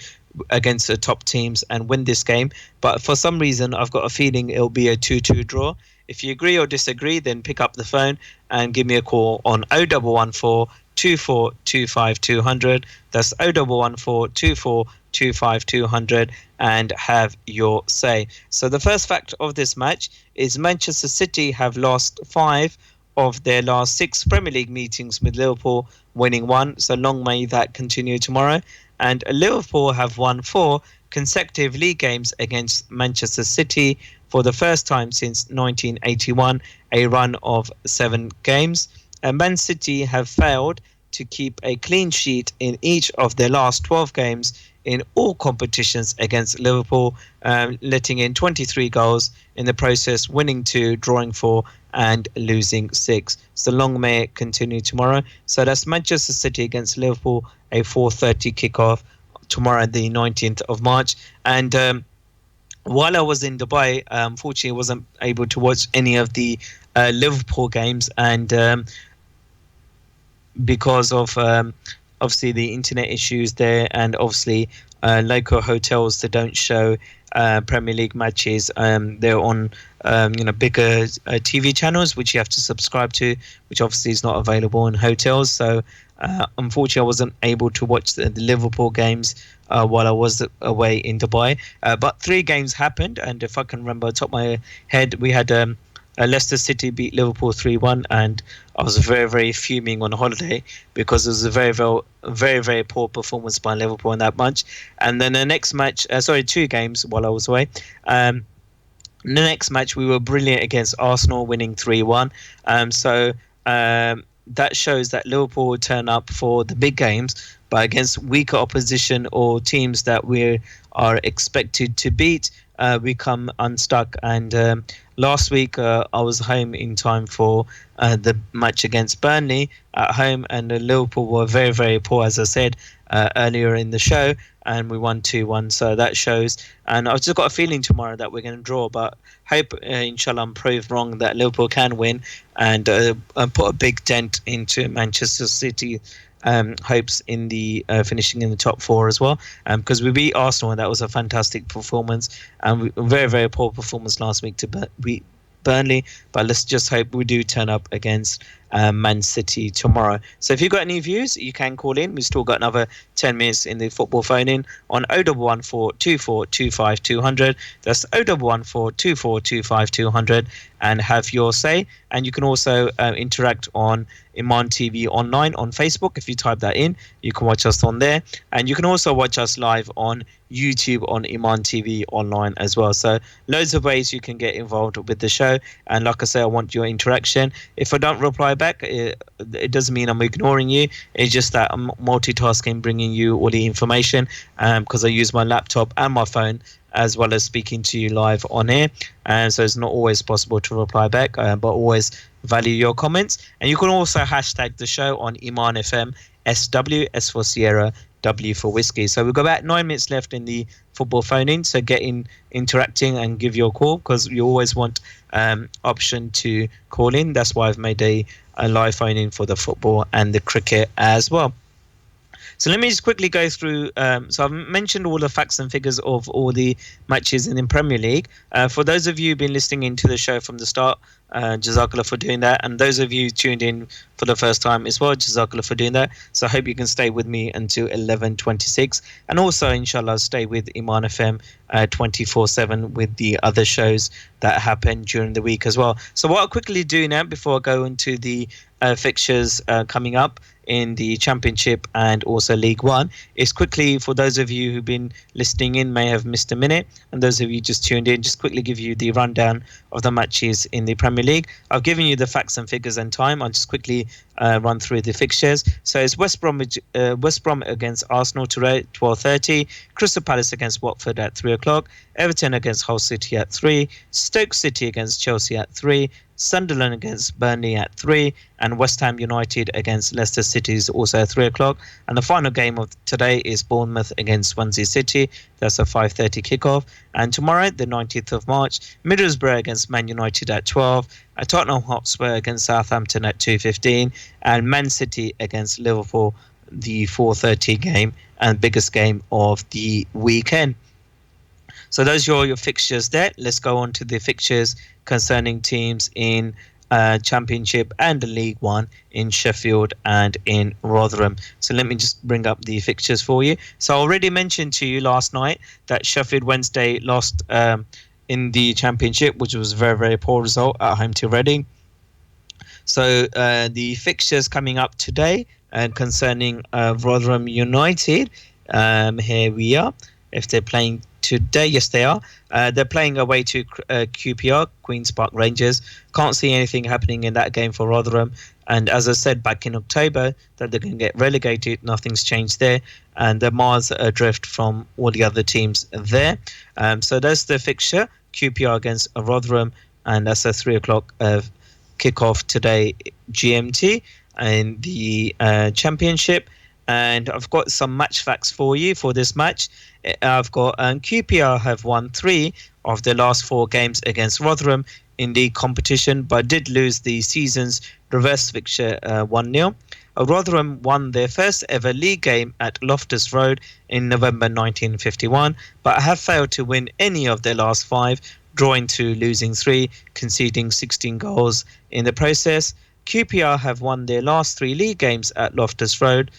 against the top teams and win this game. But for some reason, I've got a feeling it'll be a 2-2 draw. If you agree or disagree, then pick up the phone and give me a call on 0114 2425 200. That's 0114 2425 200 and have your say. So the first fact of this match is Manchester City have lost 5 of their last 6 Premier League meetings with Liverpool, winning 1. So long may that continue tomorrow. And Liverpool have won 4 consecutive league games against Manchester City for the first time since 1981, a run of 7 games. And Man City have failed to keep a clean sheet in each of their last 12 games in all competitions against Liverpool, letting in 23 goals in the process, winning 2, drawing 4 and losing 6. So long may it continue tomorrow. So that's Manchester City against Liverpool, a 4:30 kickoff tomorrow, the 19th of March. And while I was in Dubai, unfortunately, I wasn't able to watch any of the Liverpool games, and because of obviously the internet issues there, and obviously local hotels that don't show Premier League matches, they're on bigger TV channels which you have to subscribe to, which obviously is not available in hotels. So unfortunately, I wasn't able to watch the Liverpool games while I was away in Dubai. But 3 games happened, and if I can remember top of my head, we had Leicester City beat Liverpool 3-1, and I was very, very fuming on holiday because it was a very, very, very, very poor performance by Liverpool in that match. And then the next match, 2 games while I was away. The next match, we were brilliant against Arsenal, winning 3-1. That shows that Liverpool will turn up for the big games, but against weaker opposition or teams that we are expected to beat, we come unstuck. And last week I was home in time for the match against Burnley at home, and Liverpool were very, very poor, as I said earlier in the show, and we won 2-1. So that shows. And I've just got a feeling tomorrow that we're going to draw, but hope, inshallah, I'm proved wrong that Liverpool can win and put a big dent into Manchester City hopes in the finishing in the top four as well, because we beat Arsenal and that was a fantastic performance, and very, very poor performance last week to beat Burnley, but let's just hope we do turn up against Man City tomorrow. So if you've got any views, you can call in. We've still got another 10 minutes in the football phone in on 0114 2425 200. That's 0114 2425 200, and have your say. And you can also interact on Iman TV online on Facebook. If you type that in, you can watch us on there, and you can also watch us live on YouTube on Iman TV online as well. So loads of ways you can get involved with the show, and like I say, I want your interaction. If I don't reply back, it doesn't mean I'm ignoring you. It's just that I'm multitasking, bringing you all the information, because I use my laptop and my phone as well as speaking to you live on air, and so it's not always possible to reply back, but always value your comments. And you can also hashtag the show on Iman FM SW, S for Sierra, W for Whiskey. So we've got about 9 minutes left in the football phone in, so get in interacting and give your call, because you always want option to call in. That's why I've made a live phone in for the football and the cricket as well. So let me just quickly go through. So I've mentioned all the facts and figures of all the matches in the Premier League. For those of you who've been listening into the show from the start, Jazakallah for doing that. And those of you tuned in for the first time as well, Jazakallah for doing that. So I hope you can stay with me until 11:26. And also, inshallah, stay with Iman FM 24/7 with the other shows that happen during the week as well. So what I'll quickly do now, before I go into the fixtures coming up in the Championship and also League One, is quickly, for those of you who've been listening in may have missed a minute, and those of you just tuned in, just quickly give you the rundown of the matches in the Premier League. I've given you the facts and figures and time. I'll just quickly run through the fixtures. So it's West Brom against Arsenal today, 12:30. Crystal Palace against Watford at 3 o'clock. Everton against Hull City at 3. Stoke City against Chelsea at 3. Sunderland against Burnley at 3, and West Ham United against Leicester City is also at 3 o'clock. And the final game of today is Bournemouth against Swansea City. That's a 5:30 kickoff. And tomorrow, the 19th of March, Middlesbrough against Man United at 12, Tottenham Hotspur against Southampton at 2:15, and Man City against Liverpool, the 4:30 game and biggest game of the weekend. So those are your fixtures there. Let's go on to the fixtures concerning teams in Championship and League One in Sheffield and in Rotherham. So let me just bring up the fixtures for you. So I already mentioned to you last night that Sheffield Wednesday lost in the Championship, which was a very, very poor result at home to Reading. So the fixtures coming up today and concerning Rotherham United, here we are. If they're playing today, yes they are. They're playing away to QPR, Queen's Park Rangers. Can't see anything happening in that game for Rotherham, and as I said back in October that they're going to get relegated, nothing's changed there, and they're miles adrift from all the other teams there. So that's the fixture, QPR against Rotherham, and that's a 3 o'clock kickoff today GMT in the Championship. And I've got some match facts for you for this match. I've got QPR have won 3 of their last 4 games against Rotherham in the competition, but did lose the season's reverse fixture 1-0. Rotherham won their first ever league game at Loftus Road in November 1951, but have failed to win any of their last 5, drawing 2, losing 3, conceding 16 goals in the process. QPR have won their last 3 league games at Loftus Road.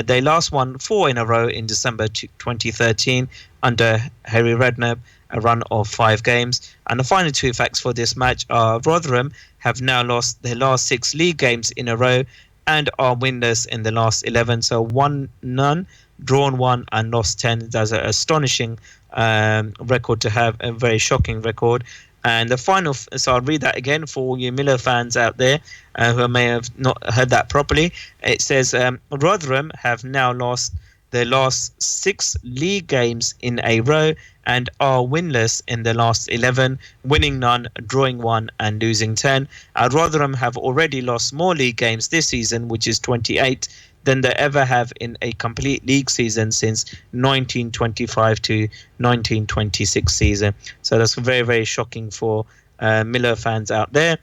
They last won 4 in a row in December 2013 under Harry Redknapp, a run of 5 games. And the final 2 facts for this match are Rotherham have now lost their last 6 league games in a row and are winless in the last 11. So won none, drawn 1 and lost 10. That's an astonishing record to have, a very shocking record. And the final, so I'll read that again for all you Miller fans out there who may have not heard that properly. It says Rotherham have now lost their last 6 league games in a row and are winless in their last 11, winning none, drawing 1 and losing 10. Rotherham have already lost more league games this season, which is 28, than they ever have in a complete league season since 1925 to 1926 season. So that's very, very shocking for Miller fans out there.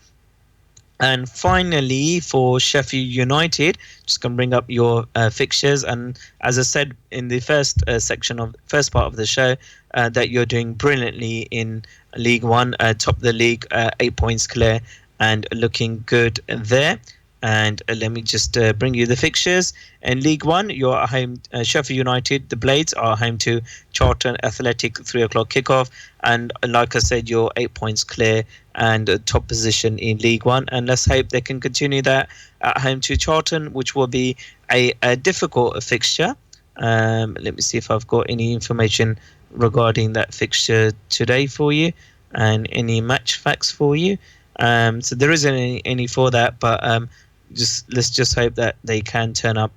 And finally, for Sheffield United, just going to bring up your fixtures. And as I said in the first first part of the show, that you're doing brilliantly in League One, top of the league, 8 points clear, and looking good there. And let me just bring you the fixtures. In League One, you're at home, Sheffield United, the Blades are home to Charlton Athletic, 3 o'clock kickoff. And like I said, you're 8 points clear and top position in League One. And let's hope they can continue that at home to Charlton, which will be a difficult fixture. Let me see if I've got any information regarding that fixture today for you and any match facts for you. So there isn't any for that, but let's just hope that they can turn up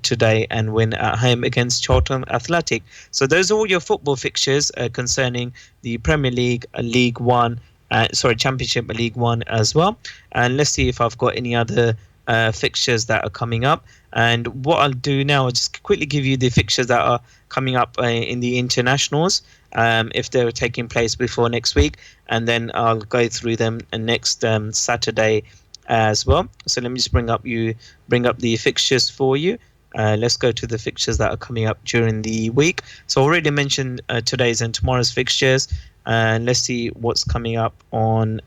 today and win at home against Charlton Athletic. So those are all your football fixtures concerning the Premier League, League One, Championship, League One as well. And let's see if I've got any other fixtures that are coming up. And what I'll do now, I'll just quickly give you the fixtures that are coming up in the internationals, if they're taking place before next week, and then I'll go through them next Saturday as well. So let me just bring up the fixtures for you. Let's go to the fixtures that are coming up during the week. So I already mentioned today's and tomorrow's fixtures. Let's see what's coming up on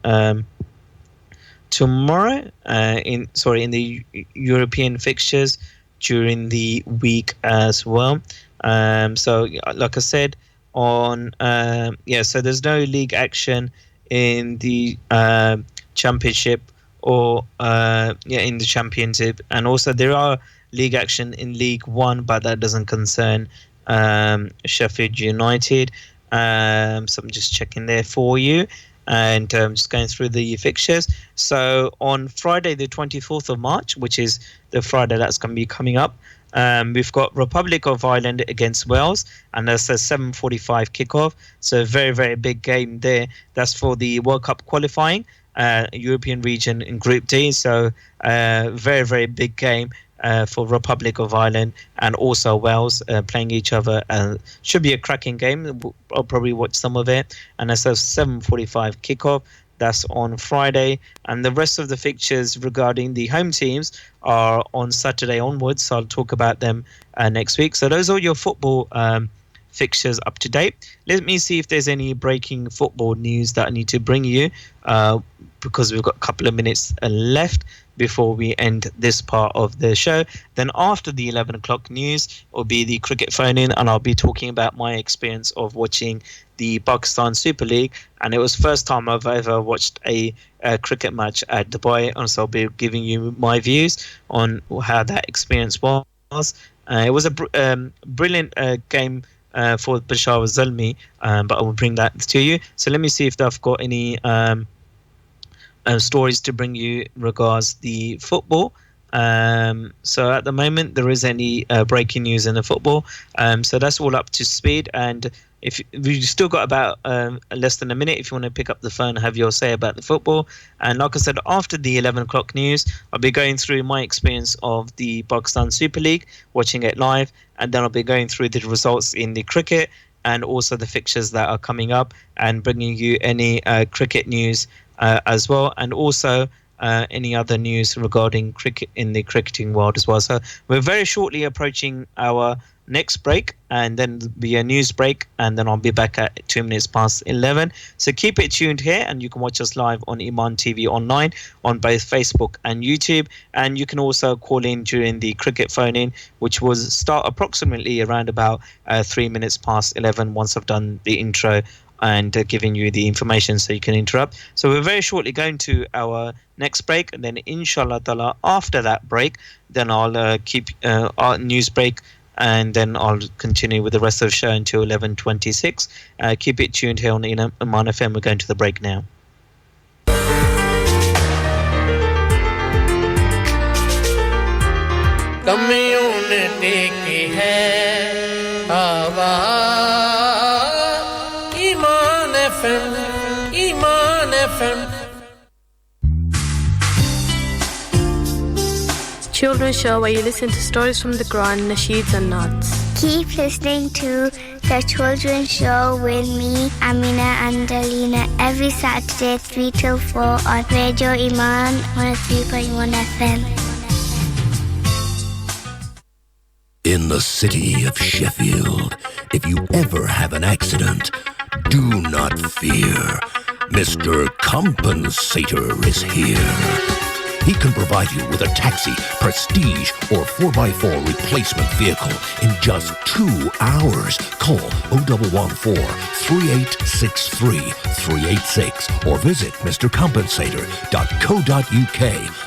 tomorrow in the European fixtures during the week as well. So like I said, on so there's no league action in the championship or in the championship, and also there are league action in League One, but that doesn't concern Sheffield United. So I'm just checking there for you, and just going through the fixtures. So on Friday the 24th of March, which is the Friday that's going to be coming up, we've got Republic of Ireland against Wales, and that's a 7:45 kickoff. So very, very big game there. That's for the World Cup qualifying, European region in Group D. So very, very big game for Republic of Ireland and also Wales playing each other. Should be a cracking game. I'll probably watch some of it. And that's a 7:45 kickoff. That's on Friday. And the rest of the fixtures regarding the home teams are on Saturday onwards. So I'll talk about them next week. So those are your football fixtures up to date. Let me see if there's any breaking football news that I need to bring you, because we've got a couple of minutes left before we end this part of the show. Then after the 11 o'clock news will be the cricket phone-in, and I'll be talking about my experience of watching the Pakistan Super League, and it was first time I've ever watched a cricket match at Dubai, and so I'll be giving you my views on how that experience was. It was a brilliant game for Bashar Zalmi, but I will bring that to you. So let me see if I've got any stories to bring you regards the football. So at the moment there is any breaking news in the football, so that's all up to speed. And if we've still got about less than a minute, if you want to pick up the phone and have your say about the football. And like I said, after the 11 o'clock news, I'll be going through my experience of the Pakistan Super League, watching it live, and then I'll be going through the results in the cricket and also the fixtures that are coming up, and bringing you any cricket news as well, and also any other news regarding cricket in the cricketing world as well. So we're very shortly approaching our next break, and then be a news break, and then I'll be back at 2 minutes past 11. So keep it tuned here, and you can watch us live on Iman TV online on both Facebook and YouTube. And you can also call in during the cricket phone-in, which will start approximately around about 3 minutes past 11 once I've done the intro and giving you the information so you can interrupt. So we're very shortly going to our next break, and then inshallah ta'ala after that break, then I'll keep our news break, and then I'll continue with the rest of the show until 11:26. Keep it tuned here on Iman FM. We're going to the break now. कमियों ने देखी है हवा ईमान FM Children's show where you listen to stories from the Quran, nasheeds and naats. Keep listening to the Children's Show with me, Amina and Alina, every Saturday 3 till 4 on Radio Iman 103.1 FM. In the city of Sheffield, if you ever have an accident, do not fear. Mr. Compensator is here. He can provide you with a taxi, prestige, or 4x4 replacement vehicle in just 2 hours. Call 0114-3863-386 or visit mrcompensator.co.uk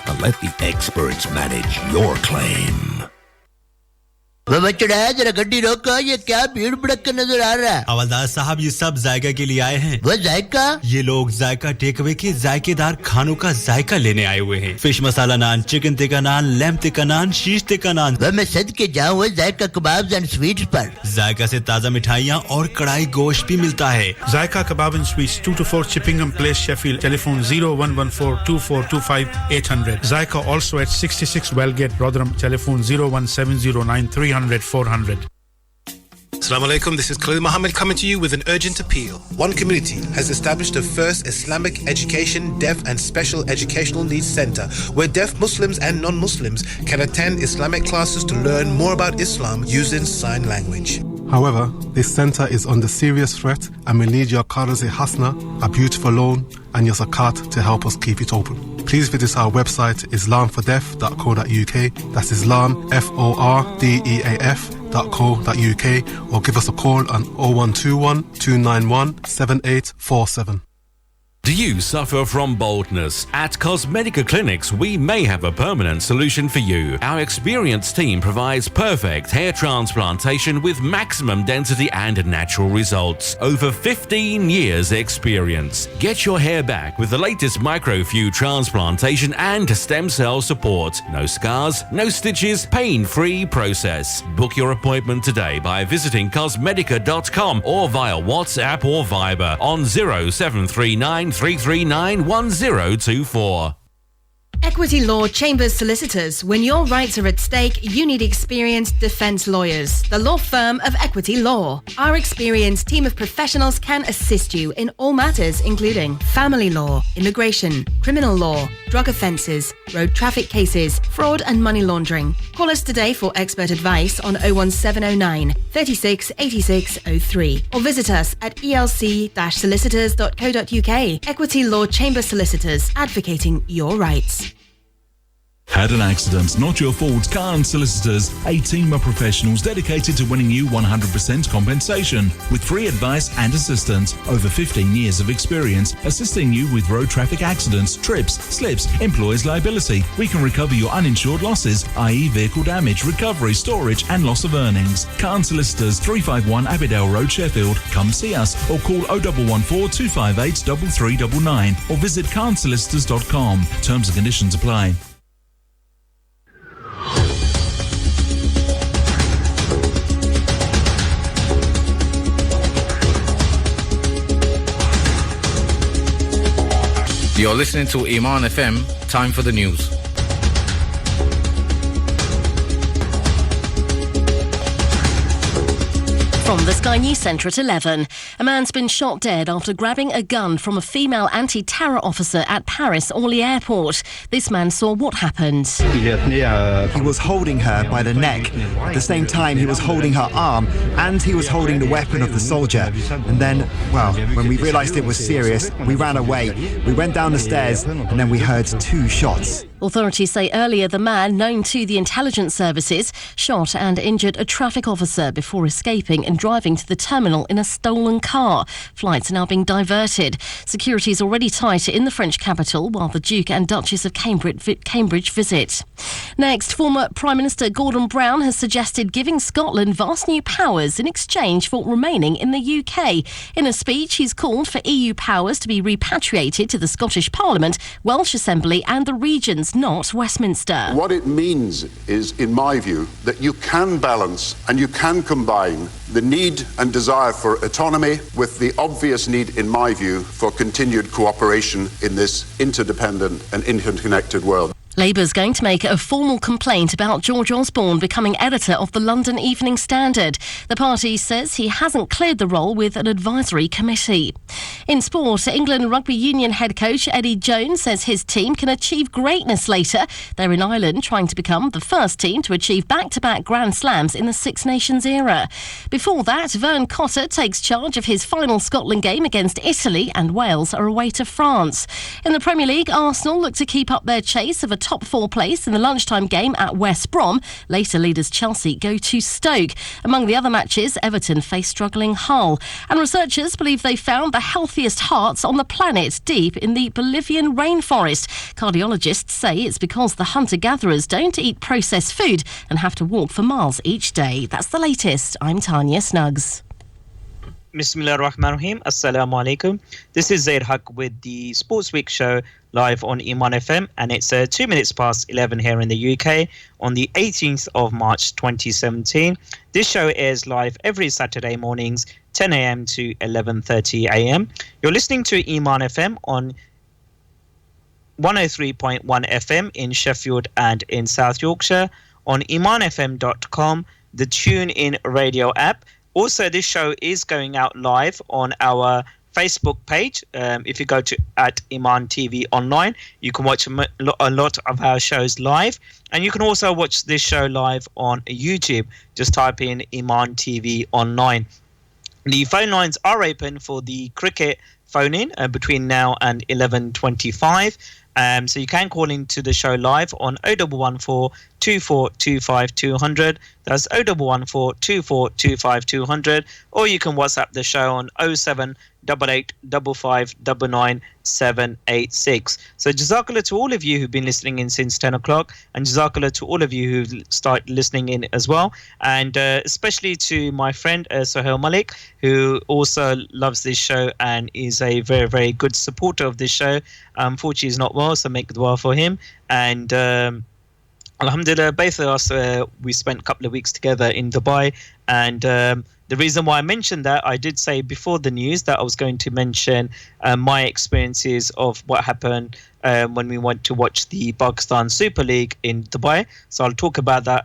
and let the experts manage your claim. बच्चा जरा गड्डी रोको ये क्या भीड़ भड़क्का नजर आ रहा है हवलदार साहब ये सब जायका के लिए आए हैं वो जायका ये लोग जायका टेकअवे के जायकेदार खानों का जायका लेने आए हुए हैं फिश मसाला नान चिकन टिक्का नान लैम्ब टिक्का नान शीश टिक्का नान मैं सदके जाऊं वो जायका कबाब्स एंड स्वीट्स पर जायका से ताजा मिठाइयां और कढ़ाई गोश्त भी मिलता है जायका कबाब and sweets 2 to 4 Chippingham Place Sheffield telephone 01142425 800 Zaika also at 66 Wellgate Rotherham telephone 01709 300 400 Assalamu alaikum, this is Khalil Muhammad coming to you with an urgent appeal. One Community has established the first Islamic education, deaf and special educational needs centre where deaf Muslims and non-Muslims can attend Islamic classes to learn more about Islam using sign language. However, this centre is under serious threat and we need your Qarz Hasna, a beautiful loan, and your zakat to help us keep it open. Please visit our website islamfordeaf.co.uk, that's Islam, FORDEAF.co.uk, or give us a call on 0121 291 7847. Do you suffer from baldness? At Cosmetica Clinics, we may have a permanent solution for you. Our experienced team provides perfect hair transplantation with maximum density and natural results. Over 15 years experience. Get your hair back with the latest microfew transplantation and stem cell support. No scars, no stitches, pain-free process. Book your appointment today by visiting cosmetica.com or via WhatsApp or Viber on 0739 339 1024. Equity Law Chambers Solicitors. When your rights are at stake, you need experienced defence lawyers. The law firm of Equity Law. Our experienced team of professionals can assist you in all matters, including family law, immigration, criminal law, drug offences, road traffic cases, fraud and money laundering. Call us today for expert advice on 01709 36 86 03 or visit us at elc-solicitors.co.uk. Equity Law Chambers Solicitors, advocating your rights. Had an accident, not your fault. Khan Solicitors, a team of professionals dedicated to winning you 100% compensation with free advice and assistance. Over 15 years of experience assisting you with road traffic accidents, trips, slips, employer's liability. We can recover your uninsured losses, i.e. vehicle damage, recovery, storage and loss of earnings. Khan Solicitors, 351 Abbeydale Road, Sheffield. Come see us or call 0114 258 3399 or visit khansolicitors.com. Terms and conditions apply. You're listening to Iman FM. Time for the news. From the Sky News Centre at 11, a man's been shot dead after grabbing a gun from a female anti-terror officer at Paris Orly Airport. This man saw what happened. He was holding her by the neck. At the same time, he was holding her arm and he was holding the weapon of the soldier. And then, well, when we realised it was serious, we ran away. We went down the stairs and then we heard 2 shots. Authorities say earlier the man, known to the intelligence services, shot and injured a traffic officer before escaping and driving to the terminal in a stolen car. Flights are now being diverted. Security is already tight in the French capital while the Duke and Duchess of Cambridge visit. Next, former Prime Minister Gordon Brown has suggested giving Scotland vast new powers in exchange for remaining in the UK. In a speech, he's called for EU powers to be repatriated to the Scottish Parliament, Welsh Assembly and the regions Wales, not Westminster. What it means is, in my view, that you can balance and you can combine the need and desire for autonomy with the obvious need, in my view, for continued cooperation in this interdependent and interconnected world. Labour's going to make a formal complaint about George Osborne becoming editor of the London Evening Standard. The party says he hasn't cleared the role with an advisory committee. In sport, England Rugby Union head coach Eddie Jones says his team can achieve greatness later. They're in Ireland trying to become the first team to achieve back-to-back Grand Slams in the Six Nations era. Before that, Vern Cotter takes charge of his final Scotland game against Italy, and Wales are away to France. In the Premier League, Arsenal look to keep up their chase of a top four place in the lunchtime game at West Brom. Later leaders Chelsea go to Stoke. Among the other matches, Everton face struggling Hull. And researchers believe they found the healthiest hearts on the planet deep in the Bolivian rainforest. Cardiologists say it's because the hunter-gatherers don't eat processed food and have to walk for miles each day. That's the latest. I'm Tanya Snuggs. Bismillah ar-Rahman ar-Rahim. Assalamu alaikum. This is Zaheer Haque with the Sports Week show live on Iman FM, and it's 2 minutes past 11 here in the UK on the 18th of March 2017. This show airs live every Saturday mornings 10 a.m. to 11:30 a.m. You're listening to Iman FM on 103.1 FM in Sheffield and in South Yorkshire, on imanfm.com, the TuneIn radio app. Also, this show is going out live on our Facebook page. If you go to @Iman TV online, you can watch a lot of our shows live, and you can also watch this show live on YouTube. Just type in Iman TV online. The phone lines are open for the cricket phone-in between now and 11:25. So you can call into the show live on 0114 2425 200. That's 0114 2425 200. Or you can WhatsApp the show on 0788855998786. So Jazakallah to all of you who've been listening in since 10 o'clock, and Jazakallah to all of you who've started listening in as well, and especially to my friend Sohail Malik, who also loves this show and is a very, very good supporter of this show. Unfortunately, he's not well, so make dua for him. And Alhamdulillah, both of us, we spent a couple of weeks together in Dubai, and the reason why I mentioned that, I did say before the news that I was going to mention my experiences of what happened when we went to watch the Pakistan Super League in Dubai. So I'll talk about that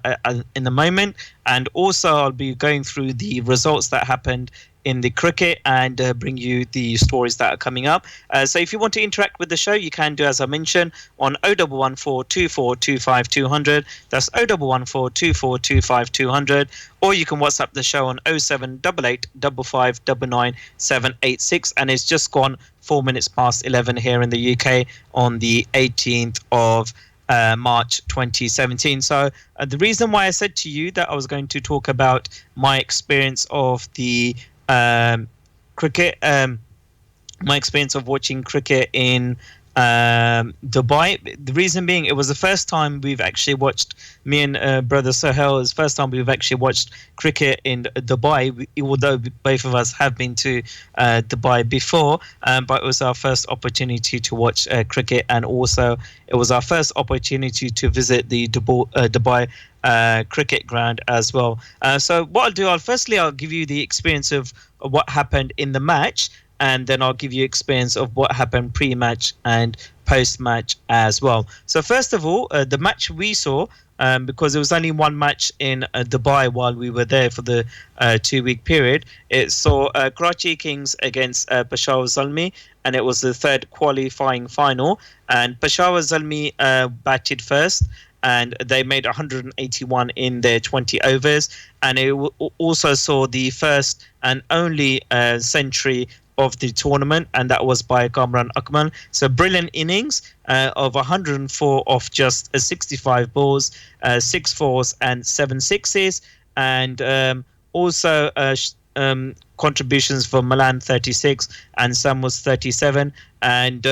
in a moment, and also I'll be going through the results that happened in the cricket and bring you the stories that are coming up. So if you want to interact with the show, you can do as I mentioned on 0114 2425 200. That's 0114 2425 200. Or you can WhatsApp the show on 0788 5599786. And it's just gone 4 minutes past 11 here in the UK on the 18th of March 2017. So the reason why I said to you that I was going to talk about my experience of the cricket, my experience of watching cricket in Dubai. The reason being, it was the first time we've actually watched, me and brother Sohail, it's the first time we've actually watched cricket in Dubai, although both of us have been to Dubai before, but it was our first opportunity to watch cricket, and also it was our first opportunity to visit the Dubai cricket ground as well. So what I'll do, I'll give you the experience of what happened in the match, and then I'll give you experience of what happened pre-match and post-match as well. So first of all, the match we saw, because there was only one match in Dubai while we were there for the 2-week period, it saw Karachi Kings against Peshawar Zalmi, and it was the third qualifying final, and Peshawar Zalmi batted first, and they made 181 in their 20 overs, and it also saw the first and only century of the tournament, and that was by Kamran Akmal. So brilliant innings of 104 off just 65 balls, 6 fours and 7 sixes, and also contributions for Milan 36 and Sam was 37, and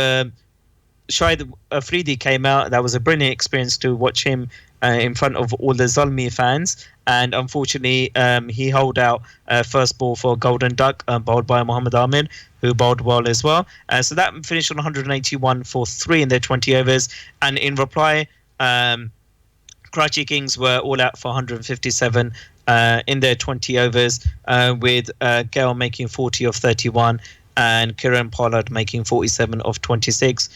Shahid Afridi came out. That was a brilliant experience to watch him in front of all the Zalmi fans. And unfortunately, he held out first ball for Golden Duck, bowled by Mohammad Amir, who bowled well as well. So that finished on 181 for 3 in their 20 overs. And in reply, Karachi Kings were all out for 157 in their 20 overs, with Gale making 40 of 31 and Kiran Pollard making 47 of 26.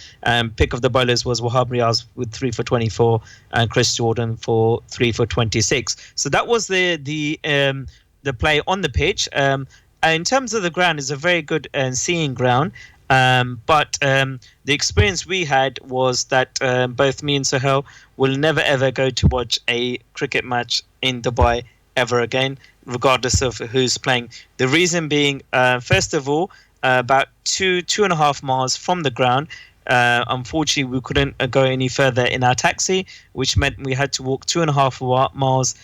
Pick of the bowlers was Wahab Riaz with 3 for 24 and Chris Jordan for 3 for 26. So that was the play on the pitch. In terms of the ground, it's a very good seeing ground. But the experience we had was that both me and Sahel will never ever go to watch a cricket match in Dubai ever again, regardless of who's playing. The reason being, first of all, about 2.5 miles from the ground, unfortunately we couldn't go any further in our taxi, which meant we had to walk 2.5 miles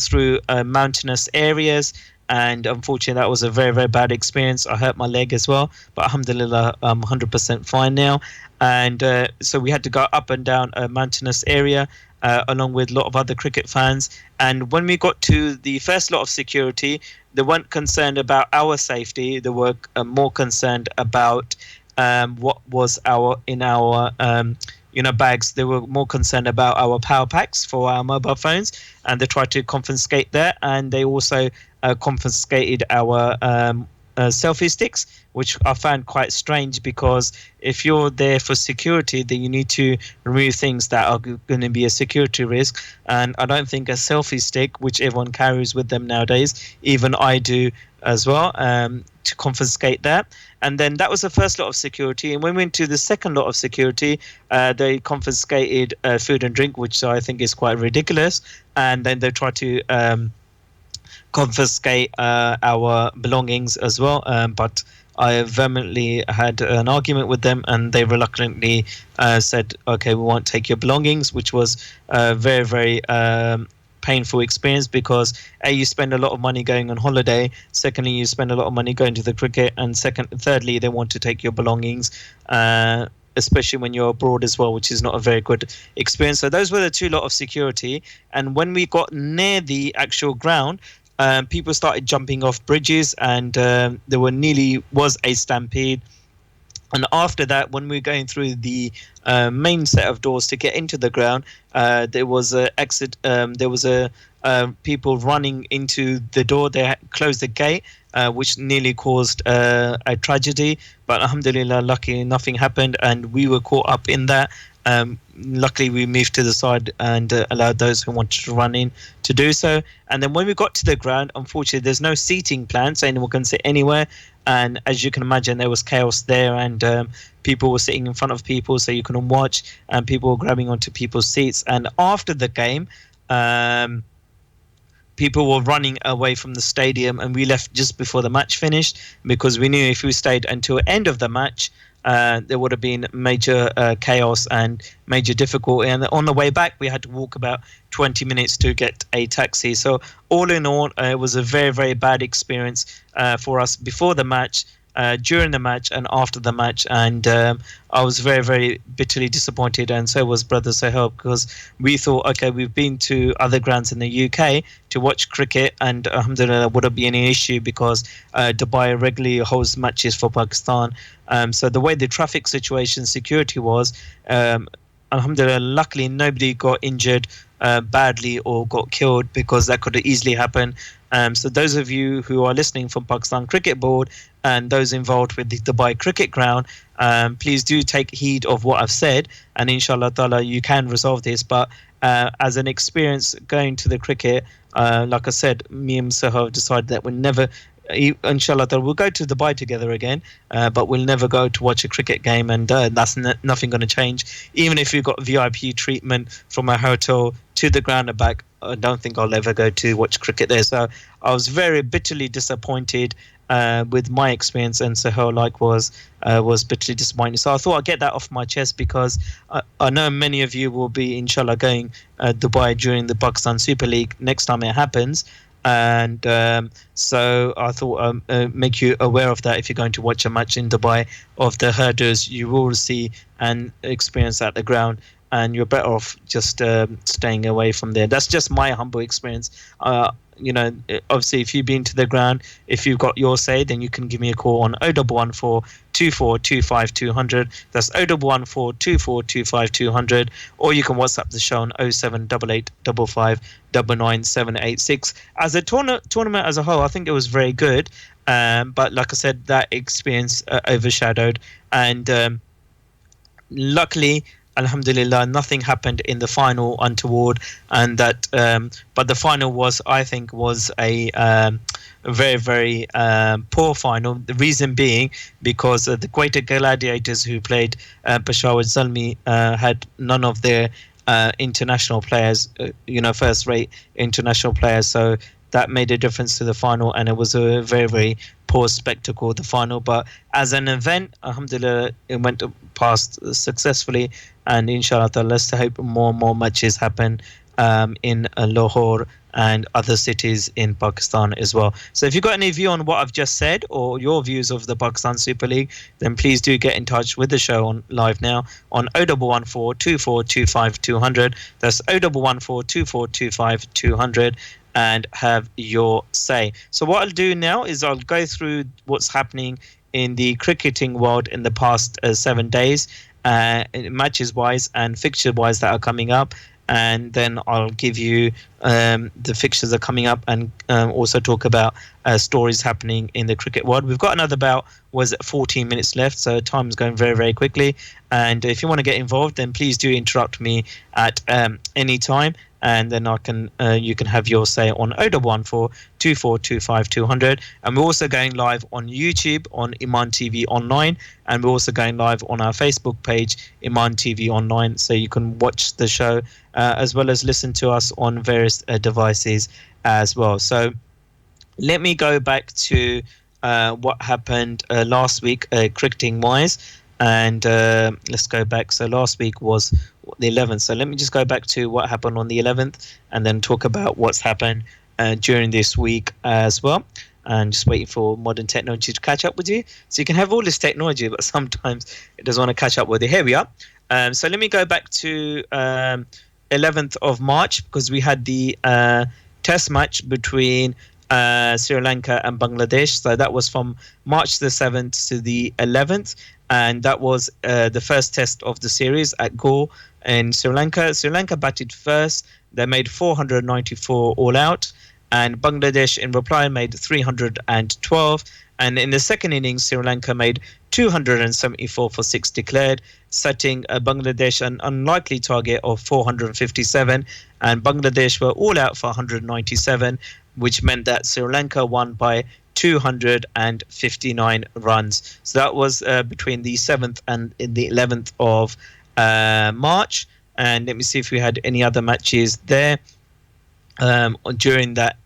through mountainous areas. And unfortunately, that was a very, very bad experience. I hurt my leg as well, but alhamdulillah, I'm 100% fine now. And so we had to go up and down a mountainous area, along with a lot of other cricket fans. And when we got to the first lot of security, they weren't concerned about our safety. They were more concerned about what was in our bags. They were more concerned about our power packs for our mobile phones, and they tried to confiscate that. And they also confiscated our selfie sticks, which I found quite strange, because if you're there for security, then you need to remove things that are going to be a security risk. And I don't think a selfie stick, which everyone carries with them nowadays, even I do as well, to confiscate that. And then that was the first lot of security. And when we went to the second lot of security, they confiscated food and drink, which I think is quite ridiculous. And then they tried to confiscate our belongings as well, but I vehemently had an argument with them, and they reluctantly said, okay, we won't take your belongings, which was a very, very painful experience, because you spend a lot of money going on holiday, secondly you spend a lot of money going to the cricket, and thirdly they want to take your belongings, especially when you're abroad as well, which is not a very good experience. So those were the two lot of security. And when we got near the actual ground, people started jumping off bridges, and there was a stampede. And after that, when we were going through the main set of doors to get into the ground, there was a exit. There was people running into the door. They closed the gate, which nearly caused a tragedy. But alhamdulillah, luckily nothing happened, and we were caught up in that. Luckily, we moved to the side and allowed those who wanted to run in to do so. And then when we got to the ground, unfortunately, there's no seating plan, so anyone can sit anywhere. And as you can imagine, there was chaos there, and people were sitting in front of people so you couldn't watch, and people were grabbing onto people's seats. And after the game, people were running away from the stadium, and we left just before the match finished, because we knew if we stayed until the end of the match, there would have been major chaos and major difficulty. And on the way back, we had to walk about 20 minutes to get a taxi. So all in all, it was a very, very bad experience for us before the match, during the match, and after the match. And I was very, very bitterly disappointed, and so was Brother Sahel, because we thought, okay, we've been to other grounds in the UK to watch cricket, and alhamdulillah, there wouldn't be any issue, because Dubai regularly hosts matches for Pakistan. So the way the traffic situation, security was, alhamdulillah, luckily nobody got injured badly or got killed, because that could have easily happened. So those of you who are listening from Pakistan Cricket Board and those involved with the Dubai Cricket Ground, please do take heed of what I've said, and inshallah ta'ala you can resolve this. But as an experience going to the cricket, like I said, me and Sahar have decided that we'll never, inshallah ta'ala, we'll go to Dubai together again, but we'll never go to watch a cricket game, and that's nothing going to change. Even if you've got VIP treatment from a hotel to the ground and back, I don't think I'll ever go to watch cricket there. So I was very bitterly disappointed with my experience, and Sahel was bitterly disappointed. So I thought I'd get that off my chest, because I know many of you will be inshallah going Dubai during the Pakistan Super League next time it happens. And so I thought make you aware of that. If you're going to watch a match in Dubai of the herders, you will see and experience at the ground and you're better off just staying away from there. That's just my humble experience. Obviously, if you've been to the ground, if you've got your say, then you can give me a call on 0114 2425 200. That's 0114 2425 200. Or you can WhatsApp the show on 0788 55 99786. As a tournament as a whole, I think it was very good. But like I said, that experience overshadowed. And luckily, alhamdulillah, nothing happened in the final untoward, and that but the final was, I think, was a very, very poor final. The reason being because the Quetta Gladiators, who played Peshawar Zalmi, had none of their international players, first rate international players, so that made a difference to the final, and it was a very, very poor spectacle, the final. But as an event, alhamdulillah, it went past successfully, and inshallah, let's hope more and more matches happen in Lahore and other cities in Pakistan as well. So if you've got any view on what I've just said, or your views of the Pakistan Super League, then please do get in touch with the show on live now on 0114 2425 200. That's 0114 2425 200. And have your say. So what I'll do now is I'll go through what's happening in the cricketing world in the past 7 days, matches wise and fixture wise that are coming up, and then I'll give you the fixtures that are coming up, and also talk about stories happening in the cricket world. We've got another about 14 minutes left, so time is going very, very quickly. And if you want to get involved, then please do interrupt me at any time, and then you can have your say on 0114 2425 200. And we're also going live on YouTube on Iman TV Online, and we're also going live on our Facebook page, Iman TV Online, so you can watch the show as well as listen to us on various devices as well. So let me go back to what happened last week, cricketing wise, and let's go back. So last week was the 11th, so let me just go back to what happened on the 11th, and then talk about what's happened during this week as well. And just waiting for modern technology to catch up with you, so you can have all this technology, but sometimes it doesn't want to catch up with you. Here we are. So let me go back to 11th of March, because we had the test match between Sri Lanka and Bangladesh. So that was from March the 7th to the 11th, and that was the first test of the series at Galle in Sri Lanka. Sri Lanka batted first. They made 494 all out, and Bangladesh in reply made 312. And in the second innings, Sri Lanka made 274 for 6 declared, setting Bangladesh an unlikely target of 457, and Bangladesh were all out for 197, which meant that Sri Lanka won by 259 runs. So that was between the 7th and the 11th of March. And let me see if we had any other matches there during that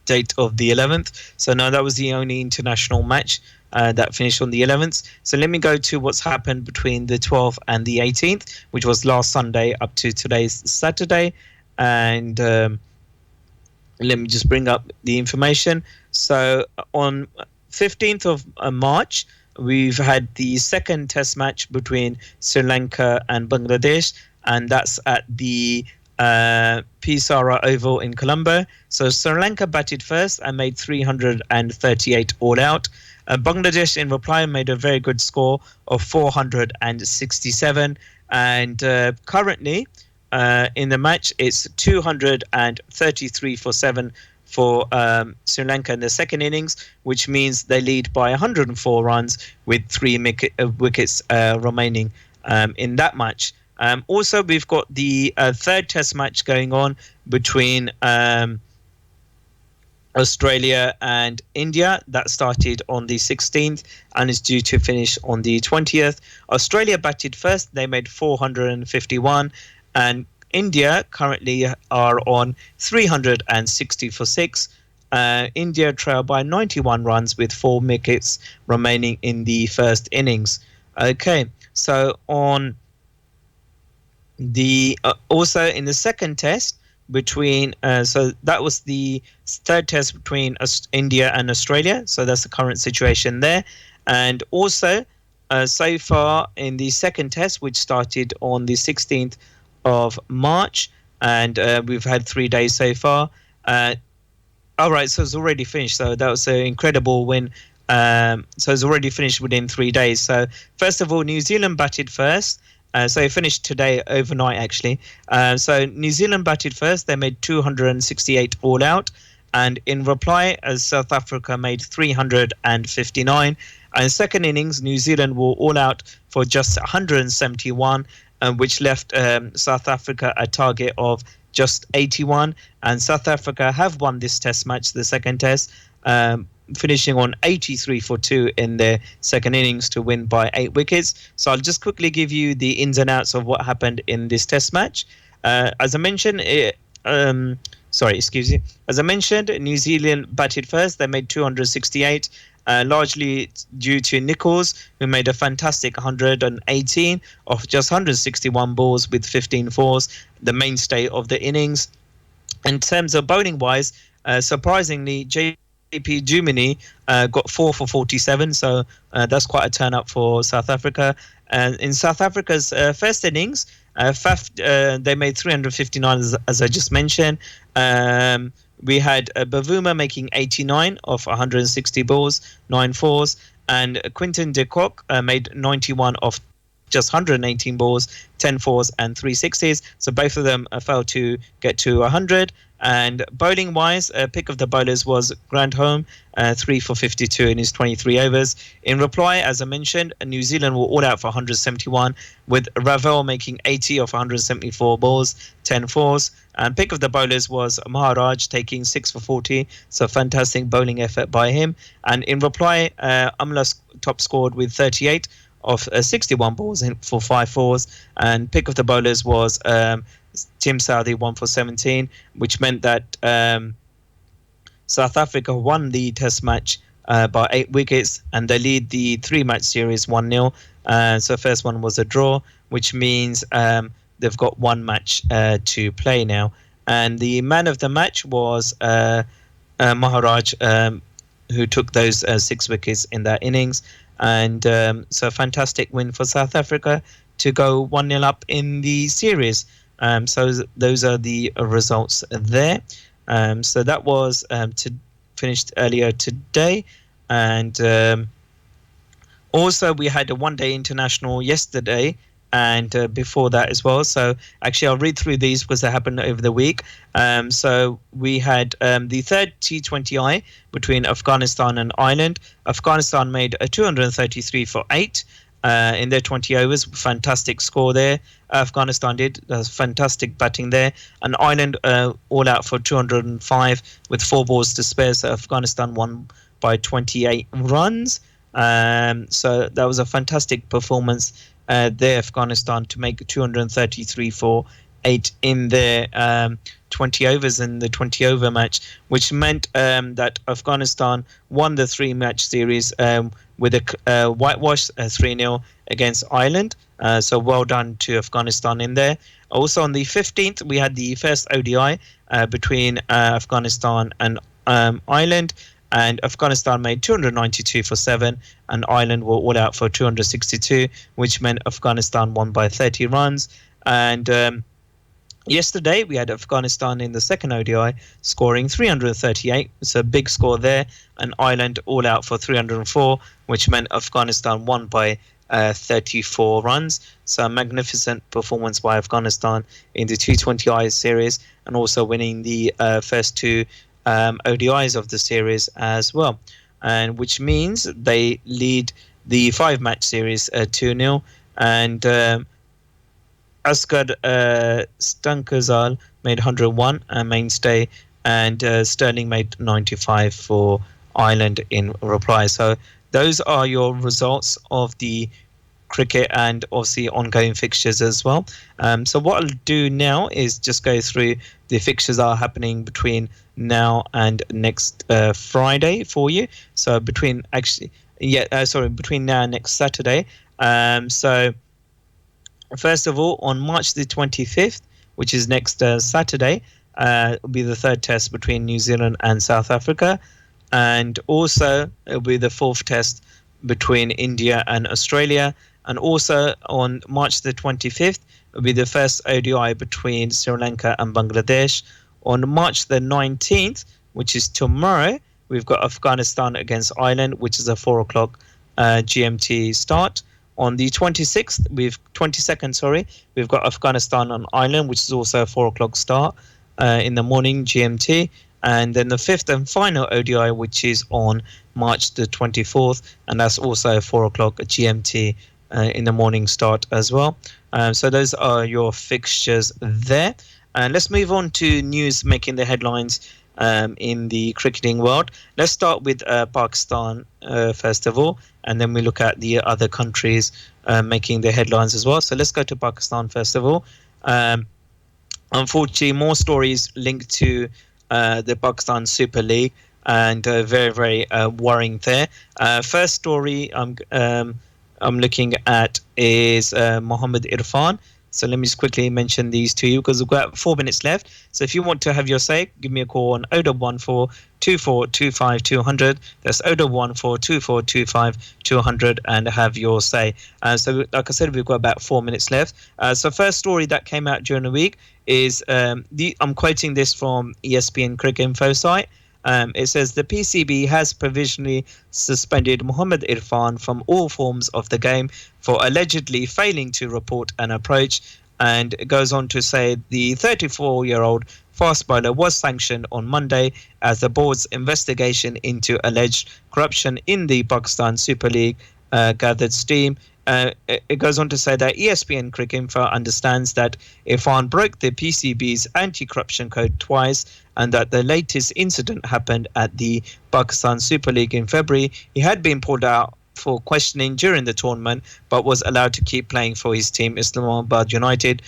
date of the 11th. So no, that was the only international match that finished on the 11th. So let me go to what's happened between the 12th and the 18th, which was last Sunday up to today's Saturday. And let me just bring up the information. So on 15th of March, we've had the second test match between Sri Lanka and Bangladesh, and that's at the Pisara Oval in Colombo. So Sri Lanka batted first and made 338 all out. Bangladesh in reply made a very good score of 467, and currently in the match it's 233 for 7 for Sri Lanka in the second innings, which means they lead by 104 runs with 3 wickets remaining in that match. Also, we've got the third test match going on between Australia and India. That started on the 16th and is due to finish on the 20th. Australia batted first. They made 451, and India currently are on 360 for 6. India trail by 91 runs with 4 wickets remaining in the first innings. Okay, so on the also in the second test between so that was the third test between India and Australia, so that's the current situation there. And also so far in the second test, which started on the 16th of March, and we've had 3 days so far. All right, so it's already finished. So that was an incredible win. So it's already finished within 3 days. So first of all, New Zealand batted first. So it finished today overnight, actually. So New Zealand batted first. They made 268 all out. And in reply, as South Africa made 359. And second innings, New Zealand were all out for just 171, which left South Africa a target of just 81. And South Africa have won this test match, the second test, finishing on 83 for 2 in their second innings to win by 8 wickets. So I'll just quickly give you the ins and outs of what happened in this test match. As I mentioned, As I mentioned, New Zealand batted first. They made 268, largely due to Nichols, who made a fantastic 118 of just 161 balls with 15 fours, the mainstay of the innings. In terms of bowling-wise, surprisingly, JP Duminy got 4 for 47, so that's quite a turn-up for South Africa. In South Africa's first innings, Faf, they made 359, as I just mentioned. We had Bavuma making 89 of 160 balls, 9 fours, and Quinton de Kock made 91 of just 118 balls, 10 fours, and 3 sixes. So both of them failed to get to 100. And bowling wise, pick of the bowlers was Grandholm, 3 for 52 in his 23 overs. In reply, as I mentioned, New Zealand were all out for 171, with Ravel making 80 of 174 balls, 10 fours. And pick of the bowlers was Maharaj, taking 6 for 40, so fantastic bowling effort by him. And in reply, Amla top scored with 38 of 61 balls for 5 fours. And pick of the bowlers was Tim Southee, 1 for 17, which meant that South Africa won the test match by 8 wickets, and they lead the 3-match series 1-0. So first one was a draw, which means they've got 1 match to play now. And the man of the match was Maharaj, who took those 6 wickets in that innings. And so a fantastic win for South Africa to go 1-0 up in the series. So those are the results there. So that was finished earlier today. And also we had a one-day international yesterday and before that as well. So actually I'll read through these because they happened over the week. So we had the third T20I between Afghanistan and Ireland. Afghanistan made a 233 for 8 in their 20 overs. Fantastic score there. Afghanistan did fantastic batting there, and Ireland all out for 205 with 4 balls to spare. So Afghanistan won by 28 runs. So that was a fantastic performance there, Afghanistan, to make 233 for 8 in their 20 overs in the 20 over match, which meant that Afghanistan won the 3-match series with a whitewash 3-0 against Ireland. So well done to Afghanistan in there. Also on the 15th, we had the first ODI between Afghanistan and Ireland. And Afghanistan made 292 for 7, and Ireland were all out for 262, which meant Afghanistan won by 30 runs. And yesterday, we had Afghanistan in the second ODI scoring 338. It's a big score there. And Ireland all out for 304, which meant Afghanistan won by 34 runs. So a magnificent performance by Afghanistan in the T20I series, and also winning the first 2 ODIs of the series as well. And which means they lead the 5-match series 2-0. And Asghar Stankazal made 101 mainstay, and Sterling made 95 for Ireland in reply. So those are your results of the cricket and obviously ongoing fixtures as well. So what I'll do now is just go through the fixtures that are happening between now and next Friday for you. So between now and next Saturday. So first of all, on March the 25th, which is next Saturday, will be the 3rd test between New Zealand and South Africa. And also, it will be the 4th test between India and Australia. And also on March the 25th will be the first ODI between Sri Lanka and Bangladesh. On March the 19th, which is tomorrow, we've got Afghanistan against Ireland, which is a 4 o'clock GMT start. On the 22nd, we've got Afghanistan on Ireland, which is also a 4 o'clock start in the morning GMT. And then the fifth and final ODI, which is on March the 24th, and that's also 4 o'clock GMT in the morning start as well. So those are your fixtures there. And let's move on to news making the headlines in the cricketing world. Let's start with Pakistan first of all, and then we look at the other countries making the headlines as well. So let's go to Pakistan first of all. Unfortunately, more stories linked to the Pakistan Super League, and very, very worrying there. First story I'm looking at is Mohammad Irfan. So let me just quickly mention these to you because we've got 4 minutes left. So if you want to have your say, give me a call on 014 2425 200. That's 014 2425 200 and have your say. So like I said, we've got about 4 minutes left. So first story that came out during the week is, I'm quoting this from ESPN Cricket Info site. It says the PCB has provisionally suspended Mohammad Irfan from all forms of the game for allegedly failing to report an approach, and it goes on to say the 34-year-old fast bowler was sanctioned on Monday as the board's investigation into alleged corruption in the Pakistan Super League gathered steam. It goes on to say that ESPN Cricket Info understands that Irfan broke the PCB's anti-corruption code twice, and that the latest incident happened at the Pakistan Super League in February. He had been pulled out for questioning during the tournament, but was allowed to keep playing for his team, Islamabad United.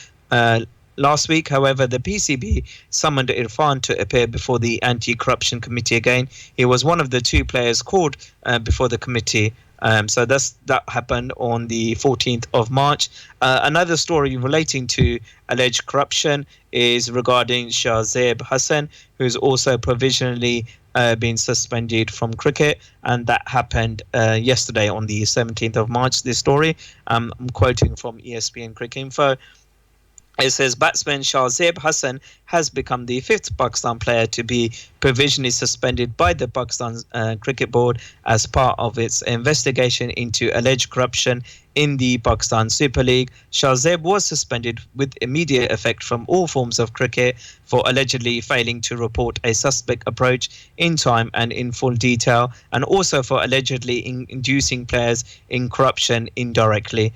Last week, however, the PCB summoned Irfan to appear before the Anti-Corruption Committee again. He was one of the two players called before the committee. So that happened on the 14th of March. Another story relating to alleged corruption is regarding Shahzeb Hassan, who's also provisionally been suspended from cricket, and that happened yesterday on the 17th of March. This story, I'm quoting from ESPN Cricket Info. It says batsman Shahzeb Hassan has become the fifth Pakistan player to be provisionally suspended by the Pakistan Cricket Board as part of its investigation into alleged corruption in the Pakistan Super League. Shahzeb was suspended with immediate effect from all forms of cricket for allegedly failing to report a suspect approach in time and in full detail, and also for allegedly inducing players in corruption indirectly.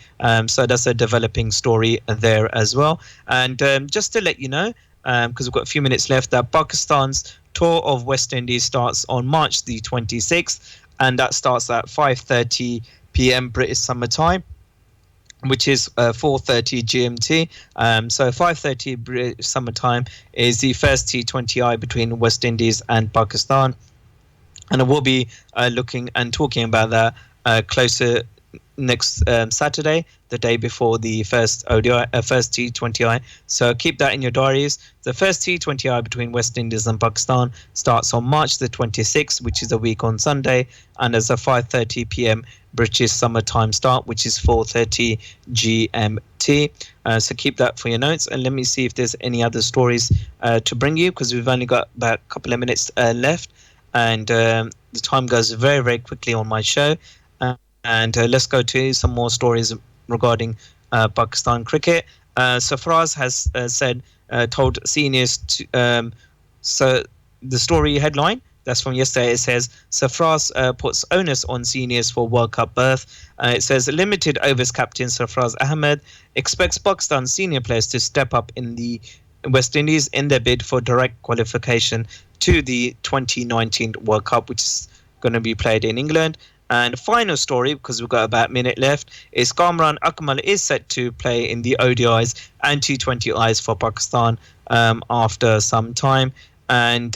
So that's a developing story there as well. And just to let you know, because we've got a few minutes left, that Pakistan's tour of West Indies starts on March the 26th, and that starts at 5:30 p.m. British Summer Time, which is 4:30 GMT. So 5:30 British Summer Time is the first T20I between West Indies and Pakistan, and I will be looking and talking about that closer next Saturday, the day before the first first T20I. So keep that in your diaries. The first T20I between West Indies and Pakistan starts on March the 26th, which is a week on Sunday, and as a 5:30 p.m. British Summer Time start, which is 4:30 GMT. So keep that for your notes, and let me see if there's any other stories to bring you, because we've only got about a couple of minutes left, and the time goes very, very quickly on my show. And let's go to some more stories regarding Pakistan cricket. Sarfraz has told seniors to, so the story headline that's from yesterday, it says Sarfraz puts onus on seniors for World Cup berth. It says limited overs captain Sarfraz Ahmed expects Pakistan senior players to step up in the West Indies in their bid for direct qualification to the 2019 World Cup, which is going to be played in England. And final story, because we've got about a minute left, is Kamran Akmal is set to play in the ODIs and T20Is for Pakistan after some time. And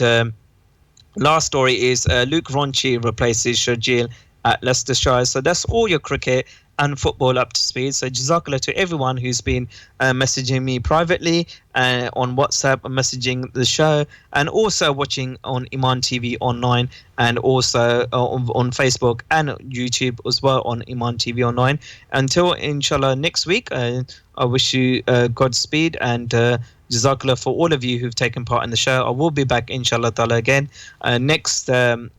last story is Luke Ronchi replaces Sharjeel at Leicestershire. So that's all your cricket and football up to speed. So jazakallah to everyone who's been messaging me privately on WhatsApp, messaging the show, and also watching on Iman TV online, and also on Facebook and YouTube as well on Iman TV online. Until inshallah next week, I wish you Godspeed and Jazakallah for all of you who've taken part in the show. I will be back inshallah ta'ala again next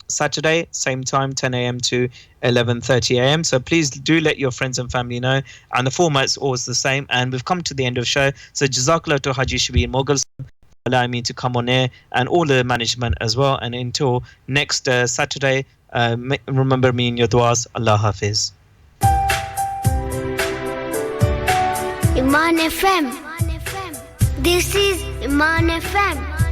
Saturday, same time, 10 a.m. to 11:30 a.m. So please do let your friends and family know, and the format's always the same. And we've come to the end of the show, so Jazakallah to Haji Shabir Mughal allowing me to come on air, and all the management as well. And until next Saturday, remember me in your duas. Allah Hafiz. Iman FM. This is Iman FM.